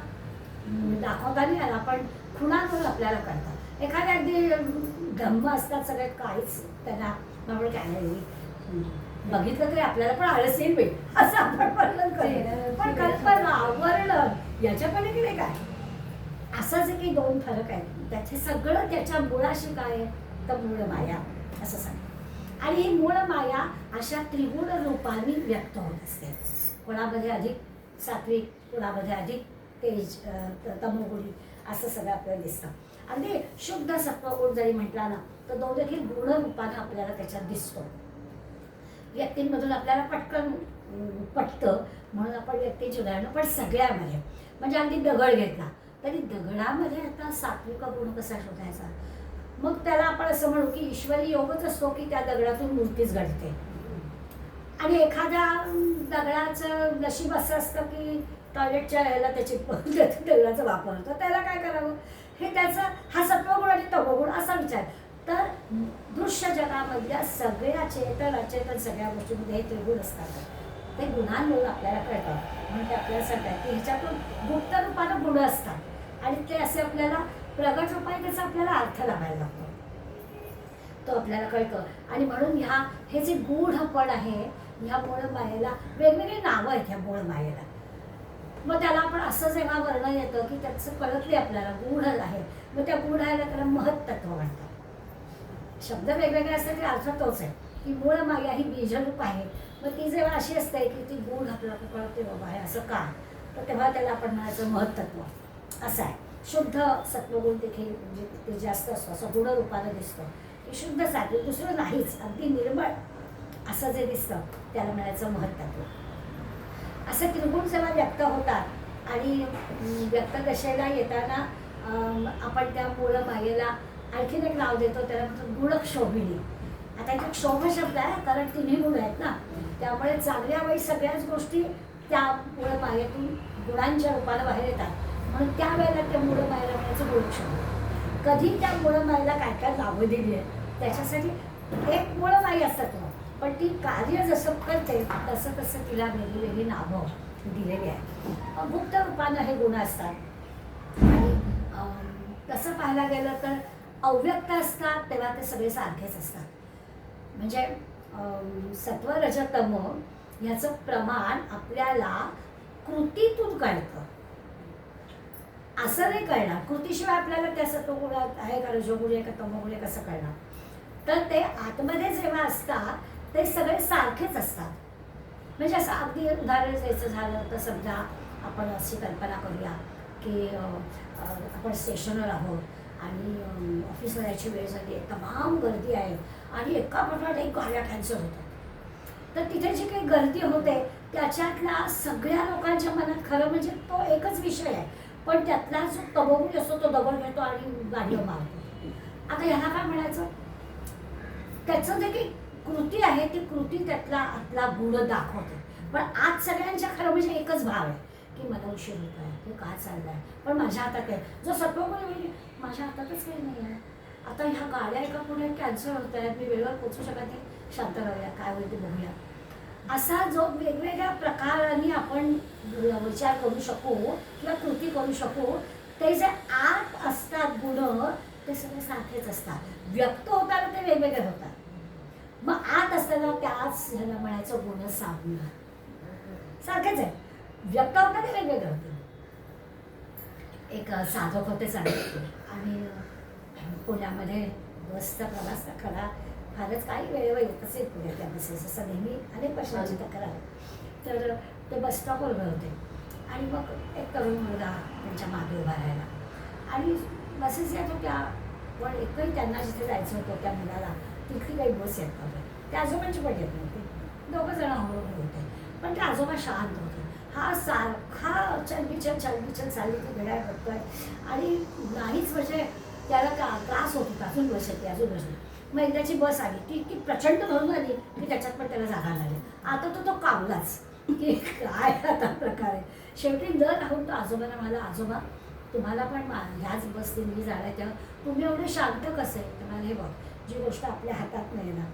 दाखवता नाही आलं, पण खुणांवरून आपल्याला कळतं. एखाद्या अगदी धम्म असतात सगळे, काहीच त्यांना आपण काय नाही बघितलं तरी आपल्याला पण आळस येईल बाई, असं आपण वर्णन करतो. पण कल्पना वर्णन याच्या पलीकडे काय, असं जे की दोन फरक आहेत, त्याचे सगळं त्याच्या मुळाशी काय आहे तर मूळ माया असं सांग. आणि ही मूळ माया अशा त्रिगुण रूपाने व्यक्त होत असते. कोणामध्ये अधिक सात्विक, कोणामध्ये अधिक तेज तमोगुणी, असं सगळं आपल्याला दिसतं. अगदी शुद्ध सत्वगुण जरी म्हटला ना तर तो देखील गुण रूपाने आपल्याला त्याच्यात दिसतो. व्यक्तींमधून आपल्याला पटकन पटतं म्हणून आपण व्यक्तीची उदाहरणं, पण सगळ्यामध्ये म्हणजे अगदी दगड घेतला तरी दगडामध्ये आता सात्विक गुण कसा शोधायचा. मग त्याला आपण असं म्हणू की ईश्वरी योगच असतो की त्या दगडातून मूर्तीच घडते. आणि एखाद्या दगडाचं नशीब असं असतं की टॉयलेटच्या यायला त्याची दगडाचा वापर होतो, त्याला काय करावं, हे त्याचं हा सत्वगुण आणि तमोगुण असा विचार. तर दृश्य जगामधल्या सगळ्या चेतन अचेतन सगळ्या गोष्टींमध्ये हे त्रिगुण असतात, ते गुणांमुळे आपल्याला कळतं. म्हणून ते आपल्याला सांगतात की ह्याच्यातून गुप्त रूपानं गुण असतात आणि ते असे आपल्याला प्रगट रूपाने त्याचा आपल्याला अर्थ लावायला लागतो, तो आपल्याला कळतं. आणि म्हणून हे जे गूढपण आहे, ह्या मूळ मायेला वेगवेगळी नावं आहेत. ह्या मूळ मायेला मग त्याला आपण असं जेव्हा वर्णन येतं की त्याचं कळत नाही आपल्याला, गूढ आहे, मग त्या गूढ आहे त्याला महत्तत्व म्हणतात. शब्द वेगवेगळे असले तरी अर्थ तोच आहे की मूळ माया ही बीजरूप आहे. मग ती जेव्हा अशी असते की ती गूढ आपल्याला कळते बाबा आहे असं का, तर तेव्हा त्याला आपण म्हणायचं महत्तत्व असं आहे. शुद्ध सत्वगुण देखील म्हणजे ते जास्त असतो, असं गुण रूपानं दिसतं की शुद्ध सात्विक, दुसरं नाहीच, अगदी निर्मळ असं जे दिसतं त्याला म्हणायचं महत्तत्व. असे त्रिगुण जेव्हा व्यक्त होतात आणि व्यक्त दशेला येताना आपण त्या मूळ मायेला आणखीन एक नाव देतो, त्याला म्हणतो गुणक्षोभिणी. आता इथे क्षोभ शब्द आहे कारण तिन्ही गुण आहेत ना, त्यामुळे चांगल्या वाईट सगळ्याच गोष्टी त्या मूळ मायेतून गुणांच्या रूपाला बाहेर येतात. म्हणून त्यावेळेला त्या मूळ मायेला म्हणायचं गुणक्षोभ. कधी त्या मूळ मायेला काय काय नावं दिली आहेत त्याच्यासाठी एक मूळ माई असतात, पण ती कार्य जसं करते तसं तसं तिला वेगळी वेगळी नावं दिलेली आहेत. गुप्त रूपानं हे गुण असतात. आणि तसं पाहायला गेलं तर अव्यक्त असतात तेव्हा ते सगळे सारखेच असतात. म्हणजे सत्व रज तम ह्याचं प्रमाण आपल्याला कृतीतून कळतं, असं नाही कळणार. कृतीशिवाय आपल्याला त्या सत्वगुणात आहे का रजोगुण आहे का तमोगुण आहे कसं कळणार. तर ते आतमध्ये जेव्हा असतात ते सगळे सारखेच असतात. म्हणजे असं अगदी उदाहरण द्यायचं झालं तर समजा आपण अशी कल्पना करूया की आपण स्टेशनवर आहोत आणि ऑफिसला यायची वेळ झाली, तमाम गर्दी आहे आणि एका पाठोपाठ एक गाड्या कॅन्सल होतात. तर तिथे जी काही गर्दी होते त्याच्यातल्या सगळ्या लोकांच्या मनात खरं म्हणजे तो एकच विषय आहे, पण त्यातला जो तमोगुण असतो तो दगड घेतो आणि गाडीवर मारतो. आता ह्याला काय म्हणायचं, त्याचं जे काही कृती आहे ती कृती त्यातला आतला गुण दाखवते. पण आज सगळ्यांच्या खरं म्हणजे एकच भाव आहे की मला उशीर होत आहे, हे का चाललं आहे, पण माझ्या हातात आहे. जो सत्वगुण म्हणजे माझ्या हातातच काही नाही आहे, आता ह्या गाड्या एका पुढे कॅन्सल होत आहेत, मी वेळेवर पोचू शकत नाही, शांत राहूया, काय होईल ते बघूया. असा जो वेगवेगळ्या प्रकारांनी आपण विचार करू शकू किंवा कृती करू शकू, ते जे आत असतात गुण ते सगळे सारखेच असतात. व्यक्त होताना ते वेगवेगळे होतात. मग आत असताना त्याच ह्याला म्हणायचं गुण साम्य, सारखेच आहे. व्यक्त होता ते वेगवेगळे होते. एक साधक होते चांगले आणि पुण्यामध्ये बसचा प्रवास खरा फारच काही वेळेवर येत असेल पुढे त्या बसेस, असं नेहमी अनेक वर्षांची तक्रार. तर ते बस स्टॉपवर उभे होते आणि मग एक तरुण मुलगा त्यांच्या मागे उभा राहिला आणि बसेस येत होत्या, पण एकही त्यांना जिथे जायचं होतं त्या मुलाला तिथली काही बस येत नव्हती. त्या आजोबांची पण येत नव्हती. दोघं जण हळूहळू होते, पण ते आजोबा शांत होते. हा सारखा चलबिचल चालली ती घड्याळ करतोय आणि नाहीच म्हणजे त्याला त्रास होत होता, अजून बस येते अजून बस येते. मग एकदाची बस आली ती ती प्रचंड भरून आली की त्याच्यात पण त्याला जागा लागली. आता तो कावलाच की काय आता प्रकार आहे. शेवटी न राहून तो आजोबांना म्हणाला, आजोबा तुम्हाला पण ह्याच बसने मी जाणार तेव्हा तुम्ही एवढे शांत कसे? तर मला हे बघ, जी गोष्ट आपल्या हातात नाही ना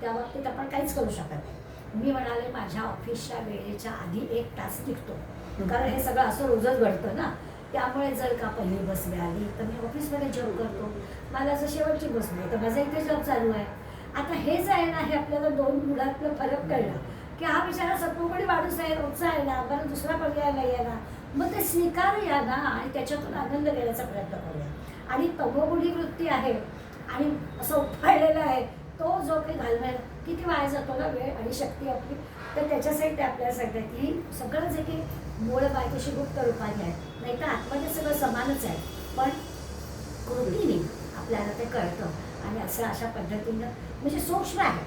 त्या बाबतीत आपण काहीच करू शकत नाही. मी म्हणाले माझ्या ऑफिसच्या वेळेच्या आधी 1 तास निघतो, कारण हे सगळं असं रोजच घडतं ना. त्यामुळे जर का पहिली बस मिळाली तर मी ऑफिसमध्ये जॉब करतो, मला जर शेवटची बस मिळाली तर माझा इथे जॉब चालू आहे. आता हे जे आहे ना हे आपल्याला 2 मुलातलं फरक कळला की हा बिचारा सत्वगुणी माणूस आहे, रोजचा आहे ना, बरं दुसरा पर्याय नाही आहे ना, मग ते स्वीकारूया ना आणि त्याच्यातून आनंद घेण्याचा प्रयत्न करूया. आणि तमोगुणी वृत्ती आहे आणि असं उफाळलेला आहे तो जो काही घालवायला किती वाया जातो ना वेळ आणि शक्ती आपली. तर त्याच्यासाठी ते आपल्याला सांगतात की सगळं जे काही मूळ बायकोशी गुप्त रूपाने आहे, नाही तर आत्मध्ये सगळं समानच आहे, पण कृतीने आपल्याला ते कळतं आणि असं अशा पद्धतीनं म्हणजे सूक्ष्म आहे,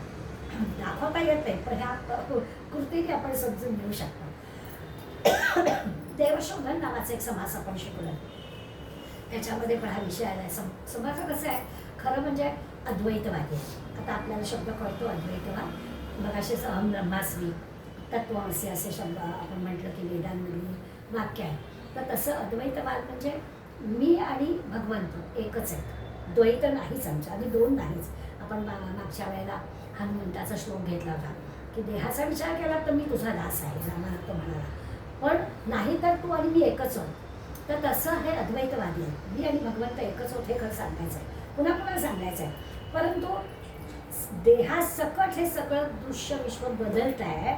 दाखवता येत नाही, पण ह्या कृतीने आपण समजून घेऊ शकतो. देवशोधन नावाचा एक समास आपण शिकलो, त्याच्यामध्ये पण हा विषय आलाय. समाज कसं आहे खरं म्हणजे अद्वैतवादी आहे. आता आपल्याला शब्द कळतो अद्वैतवाद, मग असेच अहम ब्रह्मास्मी, तत्वमसी असे शब्द आपण म्हटलं की वेदांमधली वाक्य आहे. तर तसं अद्वैतवाद म्हणजे मी आणि भगवंत एकच आहेत, द्वैत नाहीच आमच्या आणि 2 नाहीच. आपण मागच्या वेळेला हनुमंताचा श्लोक घेतला होता की देहाचा विचार केला तर मी तुझा दास आहे, रामायण तो म्हणाला, पण नाही तर तू आणि मी एकच आहोत. तर तसं हे अद्वैतवादी आहे, मी आणि भगवंत एकच होत हे खरं सांगायचं आहे, पुन्हा पुन्हा सांगायचं आहे. परंतु देहासकट हे सगळं दृश्य विश्व बदलत आहे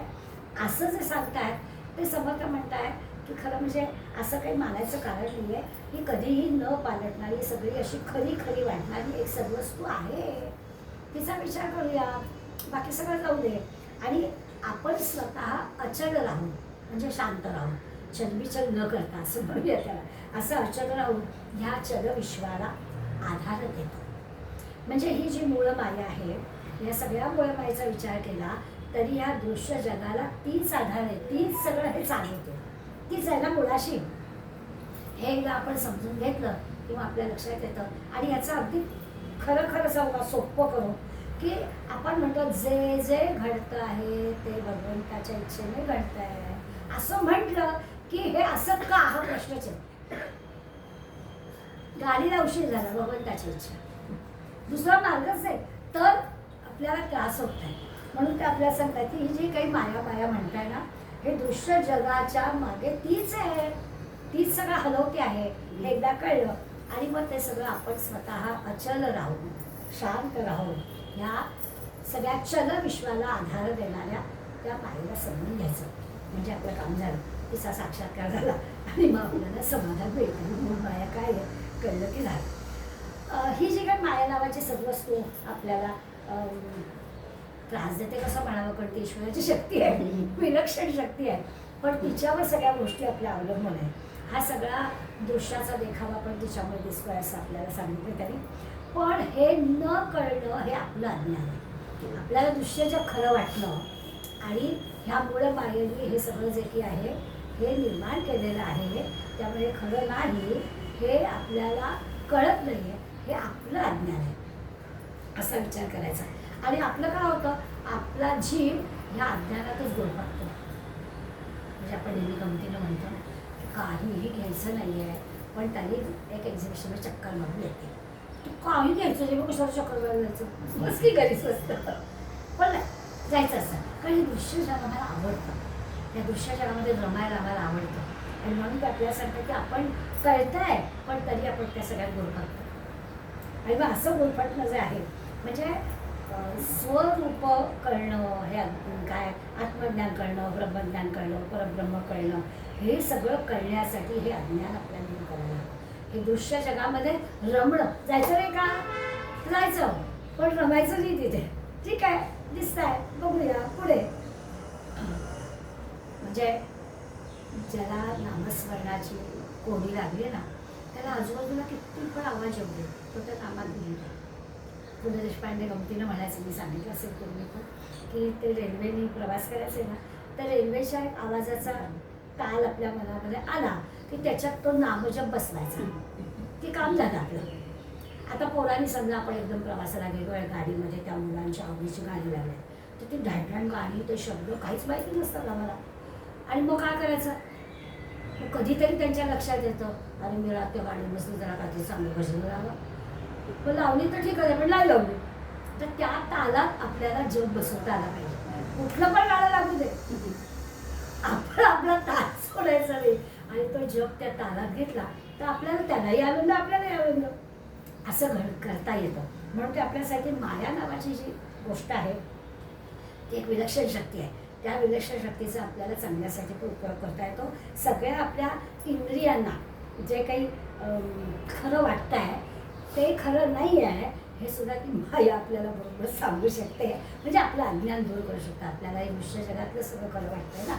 असं जे सांगतायत ते समर्थ म्हणताय की खरं म्हणजे असं काही मानायचं कारण नाही आहे. ही कधीही न पालटणारी सगळी अशी खरी खरी वाटणारी एक सर्वस्तू आहे, तिचा विचार करूया, बाकी सगळं जाऊ दे. आणि आपण स्वतः अचल राहून म्हणजे शांत राहून, चलबिचल न करता असं म्हणूया त्याला, असं अचल राहून ह्या चल विश्वाला आधार देतो. म्हणजे ही जी मूळ माया आहे, या सगळ्या मूळ मायेचा विचार केला तरी ह्या दृश्य जगाला तीच आधार आहे, तीच सगळं हे चालवते, तीच आहे ना मुळाशी. हे एकदा आपण समजून घेतलं किंवा आपल्या लक्षात येतं. आणि याचं अगदी खरं खरं सांगा सोपं करू की आपण म्हणतो जे जे घडतं आहे ते भगवंताच्या इच्छेने घडतं आहे, असं म्हटलं की हे असं का हा प्रश्नच आहे. गाडीला उशीर झाला, भगवंताची इच्छा, दुसरा मार्गच आहे, तर आपल्याला त्रास होत नाही. म्हणून ते आपल्याला सांगतात की ही जी काही माया माया म्हणताय ना, हे दृश्य जगाच्या मागे तीच आहे, तीच सगळं हलवते आहे, हे एकदा कळलं आणि मग ते सगळं आपण स्वतः अचल राहून शांत राहून ह्या सगळ्या चल विश्वाला आधार देणाऱ्या त्या मायेला समजून घ्यायचं, म्हणजे आपलं काम झालं, तिचा साक्षात्कार झाला आणि मग आपल्याला समाधान मिळतं. मूळ माया काय आहे कळलं की झालं. ही जी काही माया नावाची सर्वस्तू आपल्याला त्रास देते कसं म्हणावं, कारण ती ईश्वराची शक्ती आहे, विलक्षण शक्ती आहे, पण तिच्यावर सगळ्या गोष्टी आपल्या अवलंबून आहे. हा सगळा दृश्याचा देखावा पण तिच्यामुळे दिसतोय असं आपल्याला सांगितलं तरी, पण हे न कळणं हे आपलं अज्ञान आहे. आपल्याला दृश्य जर खरं वाटलं आणि ह्या मूळ मायेने हे सगळं जे की आहे हे निर्माण केलेलं आहे, त्यामुळे हे खरं नाही हे आपल्याला कळत नाही आहे, हे आपलं अज्ञान आहे असा विचार करायचा. आणि आपलं काय होतं, आपला जीव ह्या अज्ञानातच गोडपाकतो. म्हणजे आपण नेहमी गमतीनं म्हणतो ना की काहीही घ्यायचं नाही आहे, पण त्यांनी एक एक्झिबिशनला चक्कर मारून येते, तू काही घ्यायचं नाही, मग कशाला चक्कर मारून जायचं, बस की घरीच असतं, पण नाही जायचं असतं. कारण हे दृश्य जग आम्हाला आवडतं, त्या दृश्य जगामध्ये रमायला आम्हाला आवडतं आणि म्हणून ते आपल्याला सांगतं की आपण कळतंय पण तरी आपण त्या सगळ्यात गोडपाकतो. आणि मग असं गोडपाटणं जे आहे म्हणजे स्वरूप कळणं, हे काय आत्मज्ञान कळणं, ब्रह्मज्ञान कळणं, परब्रह्म कळणं, हे सगळं कळण्यासाठी हे अज्ञान आपल्याला दूर करायला. हे दृश्य जगामध्ये रमणं, जायचं नाही का, जायचं पण रमायचं नाही तिथे, ठीक आहे दिसत आहे बघूया पुढे. म्हणजे ज्याला नामस्मरणाची कोडी लागली ना त्याला आजूबाजूला किती पण आवाज येऊ दे, तो त्या नामात लिहितो. पु ल देशपांडे गमतीनं म्हणायचं, मी सांगितलं असेल तुम्ही पण की ते रेल्वेने प्रवास करायचे ना, तर रेल्वेच्या एक आवाजाचा ताल आपल्या मनामध्ये आला की त्याच्यात तो नामजप बसवायचा, की काम झालं आपलं. आता पोरांनी समजा आपण एकदम प्रवासाला गेलो आहे गाडीमध्ये, त्या मुलांच्या आवडीची गाडी लागली तर ती ढॅढण गाणी, ते शब्द काहीच माहिती नसतात आम्हाला. आणि मग काय करायचं? मग कधीतरी त्यांच्या लक्षात येतं, अरे मी रात त्या गाडी बसली, जरा काहीतरी चांगलं भजन लावा. मग लावली तर ठीक आहे, पण नाही लावली तर त्या तालात आपल्याला जग बसवता आला पाहिजे. कुठलं पण गाणं लागू दे, आपण आपला ताल सोडायचा नाही. आणि तो जग त्या तालात घेतला तर आपल्याला त्यालाही आनंद, आपल्यालाही आनंद असं करता येतं. म्हणून ते आपल्यासाठी माया नावाची जी गोष्ट आहे ती एक विलक्षण शक्ती आहे. त्या विलक्षण शक्तीचा आपल्याला चांगल्यासाठी उपयोग करता येतो. सगळ्या आपल्या इंद्रियांना जे काही खरं वाटतं आहे ते खरं नाही आहे हे सुद्धा ती माया आपल्याला बरोबर सांगू शकते. म्हणजे आपलं अज्ञान दूर करू शकतं. आपल्याला हे दृश्य जगातलं सगळं खरं वाटतंय ना.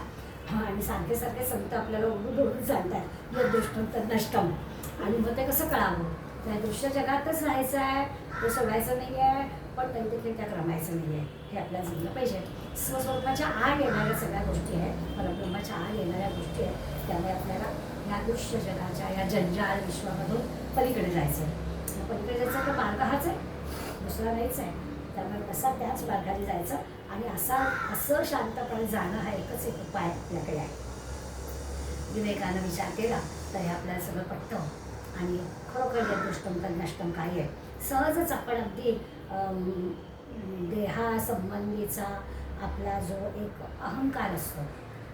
आणि सारखे सारखे संत आपल्याला ओढून ओढून सांगतात यद दुष्टम तर नष्टम. आणि मग ते कसं कळावं? त्या दृश्य जगातच राहायचं आहे, ते सोडायचं नाही आहे, पण त्यांच्याकडे त्यात रमायचं नाही आहे. हे आपल्याला जमलं पाहिजे. स्वस्वरूपाच्या आड येणाऱ्या सगळ्या गोष्टी आहेत, परब्रह्माच्या आड येणाऱ्या गोष्टी आहेत. त्यामुळे आपल्याला या दृश्य जगाच्या या जंजाळ विश्वामधून पलीकडे जायचं आहे. पलीकडे जायचं तर मार्ग हाच आहे, दुसरा नाहीच आहे. त्यामुळे कसा त्याच मार्गाने जायचं आणि असं शांतपणे जाणं हा एकच एक उपाय आपल्याकडे आहे. विवेकानं विचार केला तर हे आपल्याला सगळं पटतं आणि खरोखर या दुष्टम तर नष्टम काय आहे. सहजच आपण अगदी देहासंबंधीचा आपला जो एक अहंकार असतो,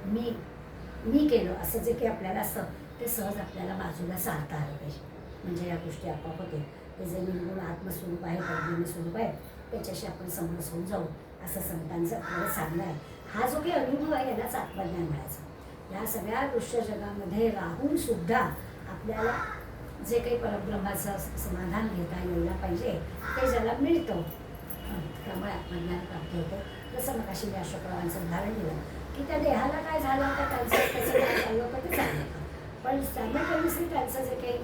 मी केलं असं जे काही आपल्याला असतं ते सहज आपल्याला बाजूला सारता आलं पाहिजे. म्हणजे या गोष्टी आपोआप होते. ते जे निर्गुण आत्मस्वरूप आहे, परब्रह्म स्वरूप आहे, त्याच्याशी आपण समरस होऊन जाऊ असं संतांचं आपल्याला सांगणं आहे. हा जो काही अनुभव आहे यालाच आत्मज्ञान म्हणायचं. या सगळ्या दृश्य जगामध्ये राहून सुद्धा आपल्याला जे काही परब्रह्माचं समाधान घेता यायला पाहिजे ते ज्याला मिळतं, त्यामुळे आत्मज्ञान प्राप्त होतं. जसं मगाशी मी अशोकरावांचं उदाहरण दिलं की त्या देहाला काय झालं होतं, त्याचं काय चाललं होतं ते चाललं होतं, पण सायमल्टेनियसली त्यांचं जे काही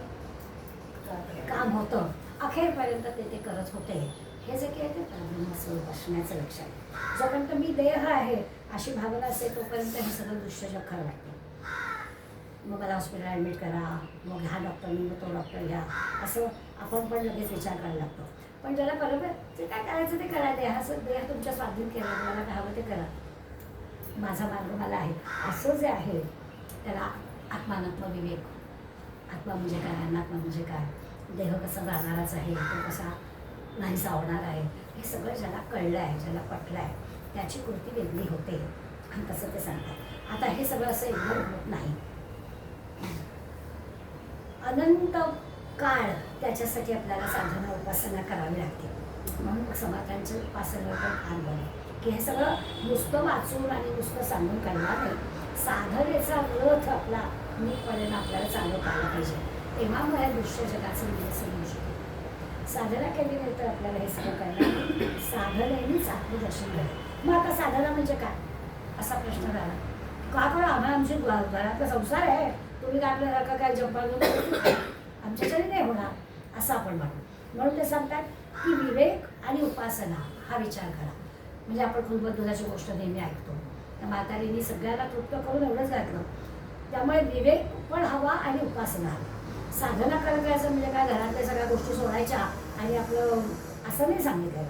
काम होतं अखेरपर्यंत ते करत होते. हे जे काही ते परब्रह्म स्वरूप असण्याचं लक्षण आहे. जोपर्यंत मी देह आहे अशी भावना असेल तोपर्यंत हे सगळं दृश्य जग खरं वाटतं. मग मला हॉस्पिटल ॲडमिट करा, मग हा डॉक्टर मी मग तो डॉक्टर घ्या, असं आपण पण लगेच विचार करायला लागतो. पण ज्याला बरोबर जे काय करायचं ते करा. देह तुमच्या स्वाधीन केला, तुम्हाला काय हवं ते करा, माझा मार्ग मला आहे असं जे आहे त्याला आत्मानात्म विवेक. आत्मा म्हणजे काय, अनात्मा म्हणजे काय, देह कसा जाणाराच आहे, तो कसा नाही सावणार आहे, हे सगळं ज्याला कळलं आहे, ज्याला पटलं आहे त्याची कृती वेगळी होते आणि तसं ते सांगतात. आता हे सगळं असं एकदम होत नाही. अनंत काळ त्याच्यासाठी आपल्याला साधना उपासना करावी लागते. म्हणून समर्थांच्या उपासनेवर पण फार बरं की हे सगळं नुसतं वाचून आणि नुसतं सांगून करणार नाही. साधनेचा रथ आपला नीटपणे आपल्याला चालवता आला पाहिजे, तेव्हा मग या दृश्य जगाचं निरसन होऊ शकतो. साधना केली नाही तर आपल्याला हे सगळं करणार. साधनेनेच आत्मदर्शन घडेल. मग आता साधना म्हणजे काय असा प्रश्न झाला. का करा आम्हाला आमची घरातला संसार आहे, तुम्ही काय आपल्याला काय जंपाल आमच्याच्याने नाही होणार असं आपण म्हणू. म्हणून ते सांगतात की विवेक आणि उपासना हा विचार करा. म्हणजे आपण कुलबद्धुलाची गोष्ट नेहमी ऐकतो, त्या म्हातारीने सगळ्याला तृप्त करून एवढंच ऐकलं. त्यामुळे विवेक पण हवा आणि उपासना हवी. साधना करत राहायचं म्हणजे काय घरातल्या सगळ्या गोष्टी सोडायच्या आणि आपलं असं नाही सांगितलं.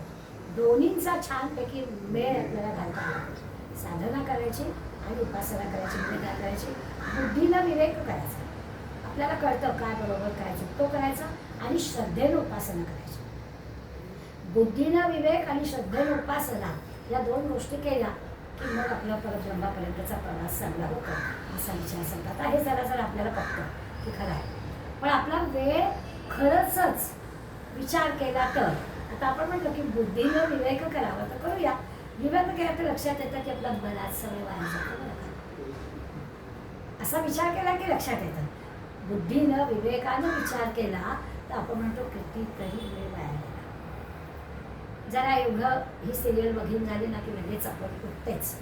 दोन्हींचा छानपैकी मेळ आपल्याला घालता आला पाहिजे. साधना करायची आणि उपासना करायची. म्हणजे काय करायची, बुद्धीनं विवेक करायचा, आपल्याला कळतं काय बरोबर काय चूक तो करायचा, आणि श्रद्धेनं उपासना करायची. बुद्धीनं विवेक आणि श्रद्धेनं उपासना या दोन गोष्टी केल्या की मग आपला परब्रह्मापर्यंतचा प्रवास चांगला होतो असा विचार सांगतात. हे जरा आपल्याला पटतं की खरं आहे. पण आपला वेळ खरंच विचार केला तर, आता आपण म्हटलं की बुद्धीनं विवेक करावं तर करूया. विवेक केला तर लक्षात येतं की आपला बराच समय वाया जातो. असा विचार केला की लक्षात येतं. बुद्धीनं विवेकानं विचार केला तर आपण म्हणतो कितीतरी वेळ वाया गेला. जरा एवढं ही सिरियल बघून झाली ना की लगेच आपण उठतेच.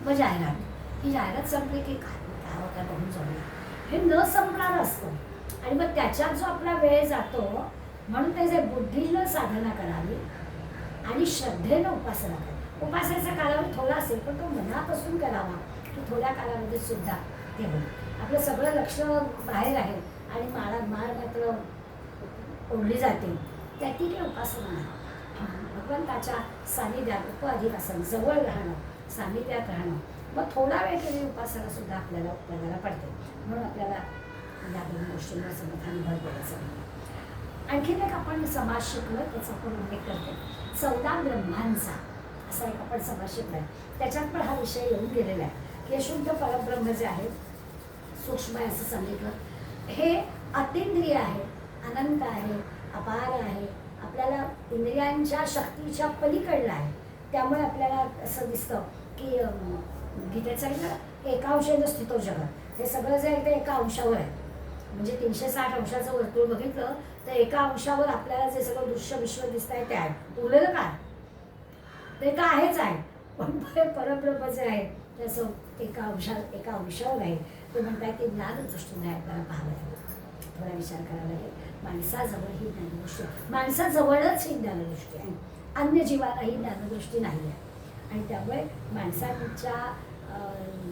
मग जाहिरात, ही जाहिरात संपली की काय होतं बघून जाऊया, हे न संपणारं असतं. आणि मग त्याच्यात जो आपला वेळ जातो, म्हणून ते जे बुद्धीनं साधना करावी आणि श्रद्धेनं उपासना करावी. उपासनेचा कालावधी थोडा असेल पण तो मनापासून करावा की थोड्या कालावधीत सुद्धा ते होईल. आपलं सगळं लक्ष बाहेर आहे आणि माळ मात्र ओढली जाते त्याची ती उपासना आहे. भगवंताच्या सानिध्यात उपअधिवासन जवळ राहणं, सानिध्यात राहणं, मग थोडा वेळ केलेली उपासना सुद्धा आपल्याला उपयोगाला पडते. म्हणून आपल्याला या दोन गोष्टींवर समाधान भर द्यायचं आहे. आणखीन एक आपण समाज शिकलो, त्याचा आपण उल्लेख करते, 14 ब्रह्मांचा असा एक आपण समाज शिकलाय. त्याच्यात पण हा विषय येऊन गेलेला आहे की शुद्ध परब्रह्म जे आहे, सूक्ष्म आहे असं सांगितलं, हे अतींद्रिय आहे, अनंत आहे, अपार आहे, आपल्याला इंद्रियांच्या शक्तीच्या पलीकडलं आहे. त्यामुळे आपल्याला असं दिसतं की गीतेचं एका अंशाने स्थितो जगत, हे सगळं जे आहे ते एका अंशावर आहे. म्हणजे 360 अंशाचं वर्तुळ बघितलं तर एका अंशावर आपल्याला जे सगळं दृश्य विश्व दिसत आहे ते आहे. उरलेलं काय ते का आहेच आहे, पण परब्रह्म जे आहे त्याचं एका अंशावर आहे. ते म्हणतात की ज्ञानदृष्टीने आपल्याला पाहावं लागेल, थोडा विचार करावा लागेल. माणसाजवळ ही ज्ञानदृष्टी आहे, माणसाजवळच ही ज्ञानदृष्टी आहे, अन्य जीवाला ही ज्ञानदृष्टी नाही आहे. आणि त्यामुळे माणसांच्या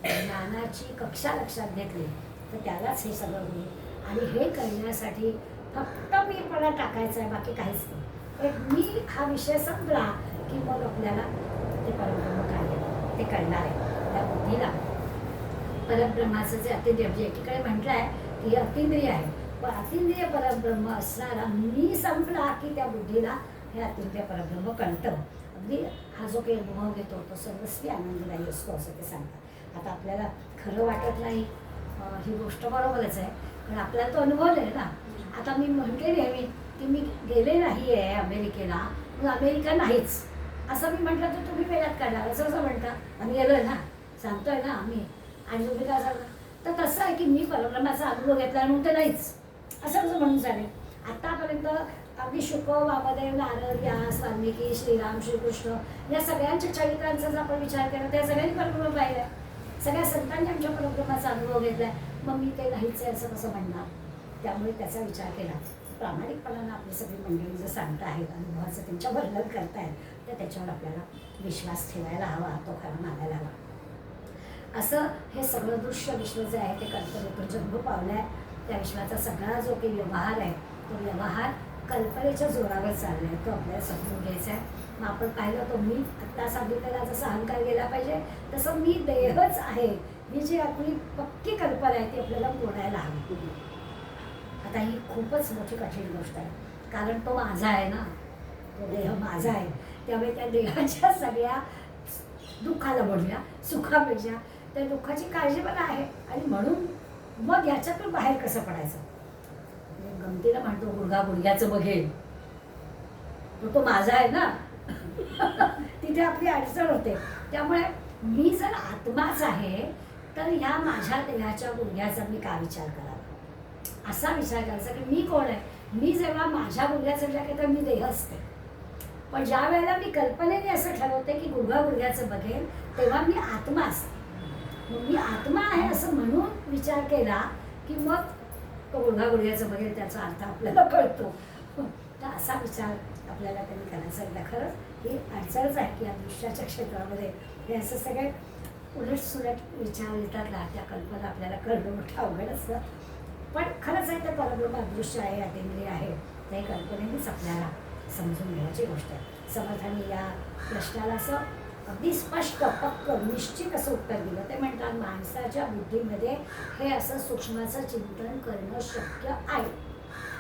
ज्ञानाची कक्षा लक्षात घेतली तर त्यालाच हे सगळं होईल. आणि हे करण्यासाठी फक्त मीपणा टाकायचा आहे, बाकी काहीच नाही. एक मी हा विषय संपला की मग आपल्याला ते परब्रह्म काय आहे ते कळणार आहे. त्या बुद्धीला परब्रह्माचं जे अतिंद्रिय, म्हणजे एकीकडे म्हटलं आहे की अतिंद्रिय आहे, पण अतिंद्रिय परब्रह्म असणारा मी संपला की त्या बुद्धीला हे अतिंद्रिय परब्रह्म कळतं. अगदी हा जो काही अनुभव घेतो तो सर्वस्वी आनंददायी असतो असं ते सांगतात. आता आपल्याला खरं वाटत नाही ही गोष्ट बरोबरच आहे, पण आपल्याला तो अनुभव आहे ना. आता मी म्हटले नेहमी की मी गेले नाही आहे अमेरिकेला, मग अमेरिका नाहीच असं मी म्हटलं तर तुम्ही वेळात काढणार असं कसं म्हणता. आम्ही गेलोय ना, सांगतोय ना आम्ही, आणि तुम्ही काय सांगता. तर तसं आहे की मी परब्रह्माचा अनुभव घेतला म्हणून ते नाहीच असं कसं म्हणून चालेल. आतापर्यंत अगदी शुक, वामदेव, नारद, व्यास, वाल्मिकी, श्रीराम, श्रीकृष्ण या सगळ्यांच्या चरित्रांचा जर आपण विचार केला त्या सगळ्यांनी परब्रह्म पाहिलं, सगळ्या संतांनी आमच्या परब्रह्माचा अनुभव घेतलाय, मग मी ते नाहीच आहे असं कसं म्हणणार. त्यामुळे त्याचा विचार केला, प्रामाणिकपणानं आपली सगळी मंडळी जर सांगता आहेत, अनुभवाचं त्यांच्या वर्णन करतायत, तर त्याच्यावर आपल्याला विश्वास ठेवायला हवा, तो खरा मानायला हवा. असं हे सगळं दृश्य विश्व जे आहे ते कल्पनेतून जन्म पावलाय. त्या विश्वाचा सगळा जो काही व्यवहार आहे तो व्यवहार कल्पनेच्या जोरावर चाललाय, तो आपल्याला समजून घ्यायचा आहे. मग आपण पाहिलं तो मी आत्ता सांगितलेला जसा अहंकार गेला पाहिजे, तसं मी देहच आहे ही जी आपली पक्की कल्पना आहे ती आपल्याला मोडायला हवी. आता ही खूपच मोठी कठीण गोष्ट आहे, कारण तो माझा आहे ना, तो देह माझा आहे. त्यामुळे त्या देहाच्या सगळ्या दुःखाला म्हणूया, सुखापेक्षा त्या दुःखाची काळजी मला आहे. आणि म्हणून मग याच्यातून बाहेर कसं पडायचं. गमतीला म्हणतो गुडघा गुडघ्याचं बघेल, तो माझा आहे ना तिथे आपली अडचण होते. त्यामुळे मी जर आत्माच आहे तर ह्या माझ्या देहाच्या गुडघ्याचा मी का विचार करावा, असा विचार करायचा की मी कोण आहे. मी जेव्हा माझ्या गुडघ्याचा विचार करते मी देह असते, पण ज्या वेळेला मी कल्पनेने असं ठरवते की गुडघा गुडघ्याचं बघेल तेव्हा मी आत्मा असते. मग मी आत्मा आहे असं म्हणून विचार केला की मग तो गुडघा गुडघ्याचं बघेल त्याचा अर्थ आपल्याला कळतो. तर असा विचार आपल्याला त्यांनी करायचा आहे. खरंच ही अडचणच आहे की या दृश्याच्या क्षेत्रामध्ये हे असं सगळे उलटसुलट विचार येतात ना, त्या कल्पना आपल्याला कळणं मोठं अवघड असतं. पण खरंच आहे ते परब्रह्म अदृश्य आहे, अतिंद्रिय आहे, त्या कल्पनेनेच आपल्याला समजून घेण्याची गोष्ट आहे. समर्थांनी या प्रश्नाला असं अगदी स्पष्ट, पक्क, निश्चित असं उत्तर दिलं. ते म्हणतात माणसाच्या बुद्धीमध्ये हे असं सूक्ष्माचं चिंतन करणं शक्य आहे.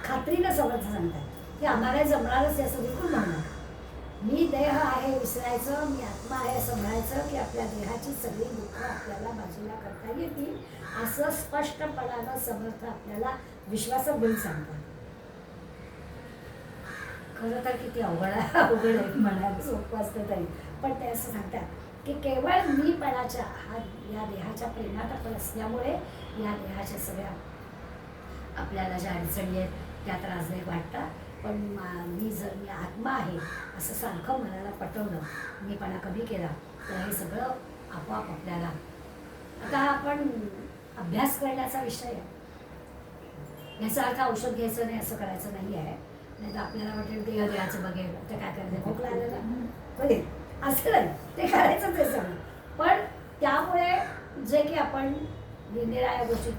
खात्रीनं समर्थ सांगतात की आम्हाला जमणारच असं बिलकुल म्हणणं. मी देह आहे विसरायचं, मी आत्मा आहे असं म्हणायचं की आपल्या देहाची सगळी दुःख आपल्याला बाजूला करता येतील असं स्पष्टपणानं समर्थ आपल्याला विश्वासात घेऊन सांगतात. खरं तर किती अवघड आहे म्हणायला सोपं असतं तरी, पण ते असं सांगतात की केवळ मीपणाच्या या देहाच्या प्रेमात आपण असल्यामुळे या देहाच्या सगळ्या आपल्याला ज्या अडचणी आहेत त्या त्रासदायक वाटतात. पण मी आत्मा आहे असं सारखं मनाला पटवलं, मीपणा कमी केला तर हे सगळं आपोआप आपल्याला. आता आपण अभ्यास करण्याचा विषय आहे, याचा अर्थ औषध घ्यायचं नाही असं करायचं नाही आहे. नाही तर आपल्याला वाटेल देहाचं बघेल तर काय करायचं, खोकला आलं ना बघेल असं नाही, ते करायचं ते सगळं. पण त्यामुळे जे की आपण निरनिराळ्या गोष्टी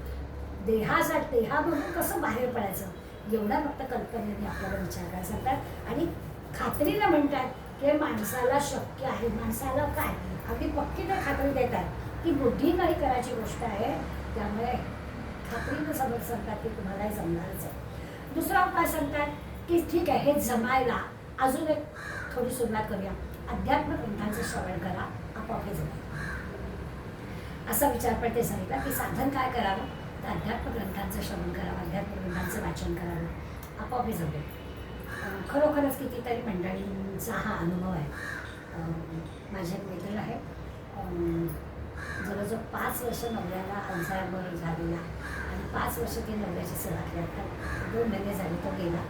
देहाबरोबर कसं बाहेर पडायचं एवढा फक्त कल्पनेने आपल्याला विचार करायला सांगतात आणि खात्रीनं म्हणतात की माणसाला शक्य आहे. माणसाला काय अगदी पक्की ते खात्री देतात की बुद्धी नाही करायची गोष्ट आहे, त्यामुळे खात्रीनं समज सांगतात की तुम्हालाही जमणारच आहे. दुसरा उपाय सांगतात की ठीक आहे, हे जमायला अजून एक थोडी सुरुवात करूया. अध्यात्म ग्रंथांचं श्रवण करा, आपोआप हे जमेल. असा विचार पण ते सांगितला की साधन काय करावं, तर अध्यात्म ग्रंथांचं श्रवण करावं, अध्यात्म ग्रंथांचं वाचन करावं, आपोआप हे जमेल. खरोखरच कितीतरी मंडळींचा हा अनुभव आहे. माझे एक मित्र आहे, जवळजवळ 5 वर्ष नवऱ्याला अल्झायमर झालेला आणि 5 वर्ष ती नवऱ्याची सेवा केली. आता 2 महिने झाले तो गेला,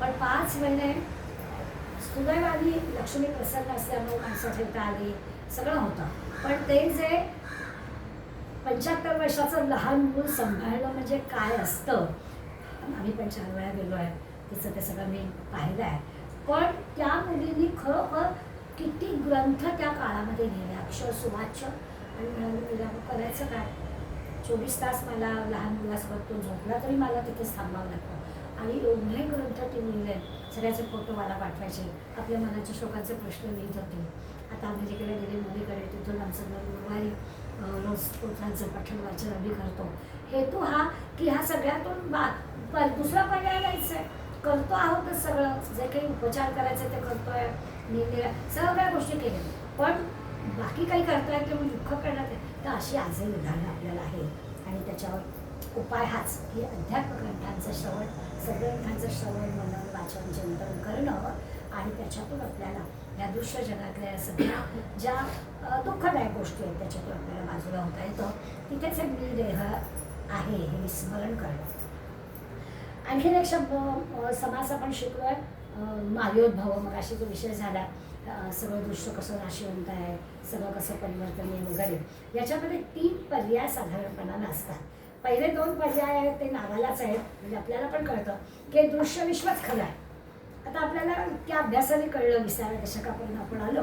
पण 5 महिने सुदैवाने लक्ष्मी प्रसन्न असल्यामुळे माणसं ठेवता आली, सगळं होतं. पण ते जे 75 वर्षाचं लहान मूल सांभाळणं म्हणजे काय असतं, आम्ही पण 4 वेळा गेलो आहे, तिचं ते सगळं मी पाहिलं आहे. पण त्या मुलींनी खरोखर किती ग्रंथ त्या काळामध्ये लिहिले, अक्षर सुवाच्य, आणि म्हणाले तिला करायचं काय, 24 तास मला लहान मुलासोबत तो झोपला तरी मला तिथेच थांबावं लागतं. आणि एवढे ग्रंथ ते लिहिले, सगळ्याचे फोटो मला पाठवायचे, आपल्या मनाच्या शोकांचे प्रश्न लिहित होते. आता आम्ही जिकडे गेले मुलीकडे तिथून आमचं गुरुवारी रोज पोथांचं पठण वाचन आम्ही करतो. हेतू हा की ह्या सगळ्यातून दुसरा पर्याय नाहीच आहे, करतो आहोतच सगळं, जे काही उपचार करायचे ते करतोय, निरनिराळ्या सगळ्या गोष्टी केल्या, पण बाकी काही करता येते म्हणून दुःख करण्यात आहे. तर अशी आजही उदाहरणं आपल्याला आहे. आणि त्याच्यावर उपाय हाच की अध्यात्म ग्रंथांचं श्रवण, सद्ग्रंथांचं श्रवण, मनन, वाचन, चिंतन करणं, आणि त्याच्यातून आपल्याला या दृश्य जगातल्या सगळ्या ज्या दुःखदायक गोष्टी आहेत त्याच्यातून आपल्याला बाजूला होता येतं. तिथेच एक मी देह आहे हे विस्मरण करणं. आणखीन एक शब्द समास आपण शिकलोय, मायोद्भव. मग अशी जो विषय झाला, सगळं दृश्य कसं नाशिवंत आहे, सगळं कसं परिवर्तनीय वगैरे, याच्यामध्ये 3 पर्याय साधारणपणानं असतात. पहिले 2 पर्याय आहेत ते नावालाच आहेत, म्हणजे आपल्याला पण कळतं की दृश्य विश्वच खरं आहे. आता आपल्याला त्या अभ्यासाने कळलं, 20व्या दशकापर्यंत आपण आलो,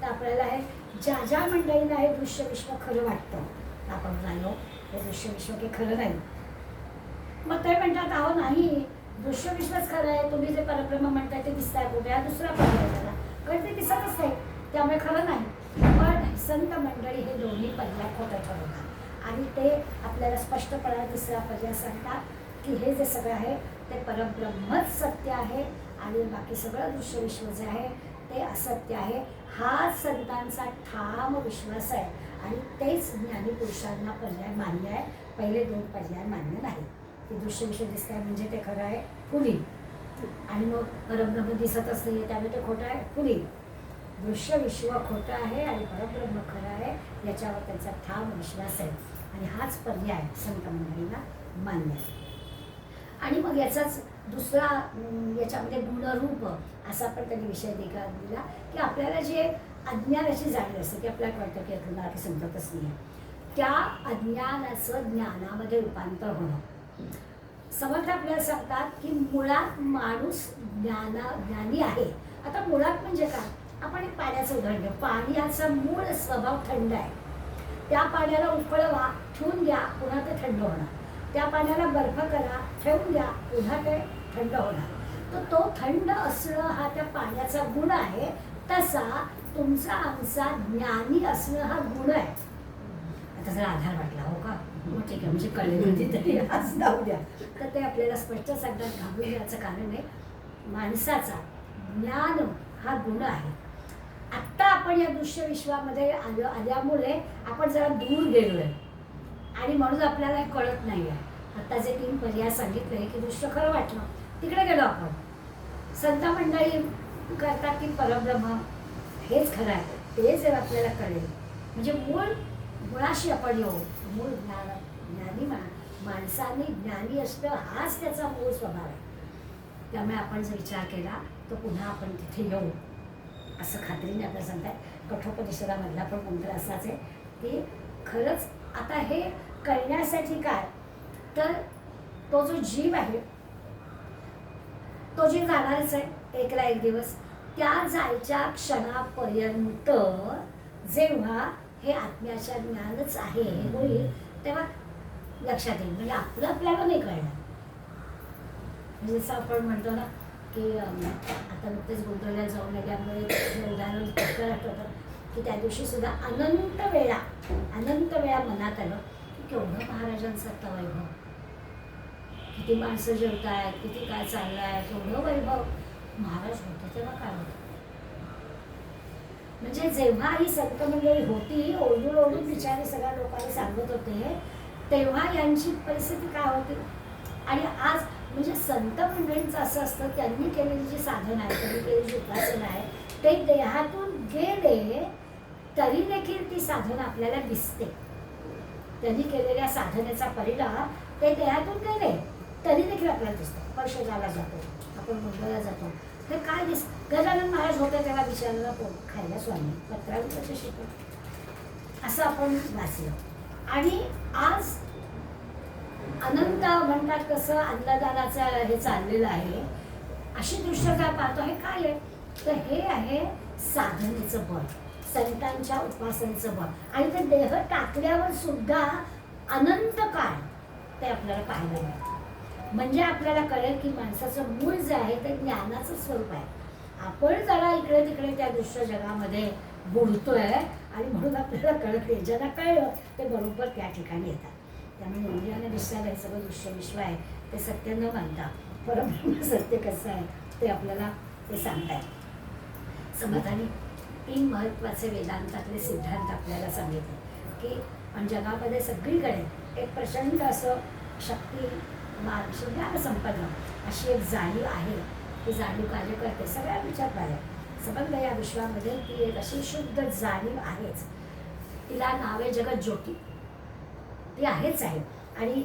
तर आपल्याला हे ज्या ज्या मंडळींना हे दृश्य विश्व खरं वाटतं आपण राहिलो, हे दृश्य विश्व काही खरं नाही. मग ते म्हणतात अहो नाही, दृश्य विश्वच खरं आहे, तुम्ही जे परब्रह्म म्हणताय ते दिसताय कुठे, हा दुसरा पर्याय झाला, कारण ते दिसतच नाही, त्यामुळे खरं नाही. पण संत मंडळी हे दोन्ही पर्याय खोटं ठरवतात आणि ते आपल्याला स्पष्टपणे तिसरा पर्याय सांगतात की हे जे सगळं आहे ते परब्रह्मच सत्य आहे आणि बाकी सगळं दृश्य विश्व जे आहे ते असत्य आहे. हा संतांचा ठाम विश्वास आहे आणि तेच ज्ञानी पुरुषांना पर्याय मान्य आहे. पहिले 2 पर्याय मान्य नाही. ते दृश्य विश्व दिसत आहे म्हणजे ते खरं आहे फुली, आणि मग परब्रह्म दिसतच नाही त्यामुळे ते खोटं आहे फुली. दृश्य विश्व खोटं आहे आणि परब्रह्म खरं आहे, याच्यावर त्यांचा ठाम विश्वास आहे आणि हाच पर्याय संत मंडळींना मान्य आहे. आणि मग याचाच दुसरा याच्यामध्ये गुणरूप असा पण त्यांनी विषय दिला की आपल्याला जे अज्ञानाची जाणीव असते की आपल्याला कळतं की आपल्याला काही समजतच नाही, त्या अज्ञानाचं ज्ञानामध्ये रूपांतर होणं. समर्थ आपल्याला सांगतात की मुळात माणूस ज्ञानी आहे. आता मुळात म्हणजे काय, आपण एक पाण्याचं उदाहरण घेऊ. पाण्याचा मूळ स्वभाव थंड आहे. त्या पाण्याला उकळवा, ठेवून द्या, पुन्हा ते थंड होणार. त्या पाण्याला बर्फ करा, ठेवून द्या, पुन्हा ते थंड होणार. तर तो थंड असणं हा त्या पाण्याचा गुण आहे. तसा तुमचा आमचा ज्ञानी असणं हा गुण आहे. आता जर आधार वाटला हो का, मग ठीक आहे, म्हणजे कळले तरी आज जाऊ द्या. तर ते आपल्याला स्पष्ट सांगतात, घाबरून याचं कारण आहे, माणसाचा ज्ञान हा गुण आहे. आत्ता आपण या दृश्य विश्वामध्ये आल्यामुळे आपण जरा दूर गेलोय आणि म्हणून आपल्याला हे कळत नाही आहे. आता जे 3 पर्याय सांगितले की दृश्य खरं वाटलं, तिकडे गेलो आपण. संत मंडळी करतात की परब्रह्म हेच खरं आहे, ते जर आपल्याला कळेल म्हणजे मुळाशी आपण येऊ. मूळ ज्ञानी माणसाने ज्ञानी असणं हाच त्याचा मूळ स्वभाव आहे. त्यामुळे आपण जर विचार केला तर पुन्हा आपण तिथे येऊ असं खात्रीने आपल्याला सांगतात. कठोपनिषदामधला पण मंत्र असाच आहे की खरंच आता हे कळण्यासाठी काय, तर तो जो जीव आहे तो जीव जाणारच आहे एकला एक दिवस. त्या जायच्या क्षणापर्यंत जेव्हा हे आत्म्याच्या ज्ञानच आहे हे होईल तेव्हा लक्षात येईल. म्हणजे आपलं आपल्याला नाही कळणार, म्हणजे जसं आपण म्हणतो ना की आता नुकतेच गुंतवण्यात जाऊन आल्यामुळे हे उदाहरण पटकन आठवतं की त्या दिवशी सुद्धा अनंत वेळा मनात आलं की केवढं महाराजांचं आता वैभव, किती माणसं जेवतायत, किती काय चाललं आहे, केवढं वैभव. महाराज होते तेव्हा काय होतं, म्हणजे जेव्हा ही संत मंडळी होती ओरडून ओरडून बिचारे सगळ्या लोकांना सांगत होते तेव्हा यांची परिस्थिती काय होती. आणि आज म्हणजे संत मंडळींचं असं असतं त्यांनी केलेली जी साधन आहे, त्यांनी केलेली जी उपासना आहे ते देहातून गेले तरी देखील ती साधना आपल्याला दिसते. त्यांनी केलेल्या साधनेचा परिणाम ते देहातून गेले तरी देखील आपल्याला दिसतं. परिषदाला जातो आपण, मुंबईला जातो, ते काय गजानन महाराज होते तेव्हा विचारायला खायला स्वामी पत्रावर कसे शिकत असं आपण वाचलं. आणि आज अनंत म्हणतात कसं अन्नदानाचं हे चाललेलं आहे, अशी दृश्य काय पाहतो. हे काय आहे तर हे आहे साधनेचं बळ, संतांच्या उपासनेचं बळ. आणि ते देह टाकल्यावर सुद्धा अनंत काळ ते आपल्याला पाहायला मिळतं. म्हणजे आपल्याला कळेल की माणसाचं मूळ जे आहे ते ज्ञानाचं स्वरूप आहे. आपण जरा इकडे तिकडे त्या दृश्य जगामध्ये बुडतोय आणि म्हणून आपल्याला कळत नाही. ज्यांना कळलं ते बरोबर त्या ठिकाणी येतात. त्यामुळे इंद्रियाने दिसणारं हे सगळं दृश्य विश्व आहे ते सत्य न मानता परब्रह्म सत्य कसं आहे ते आपल्याला ते सांगतायत. समर्थांनी 3 महत्त्वाचे वेदांतातले सिद्धांत आपल्याला सांगितले की पण जगामध्ये सगळीकडे एक प्रचंड असं शक्ती ज्ञान संपन्न अशी एक जाणीव आहे. ती जाणीव कार्य करते सगळ्या विचार आहे. समग्र या विश्वामध्ये ती एक अशी शुद्ध जाणीव आहेच. तिला नाव आहे जगत ज्योती, ती आहेच आहे. आणि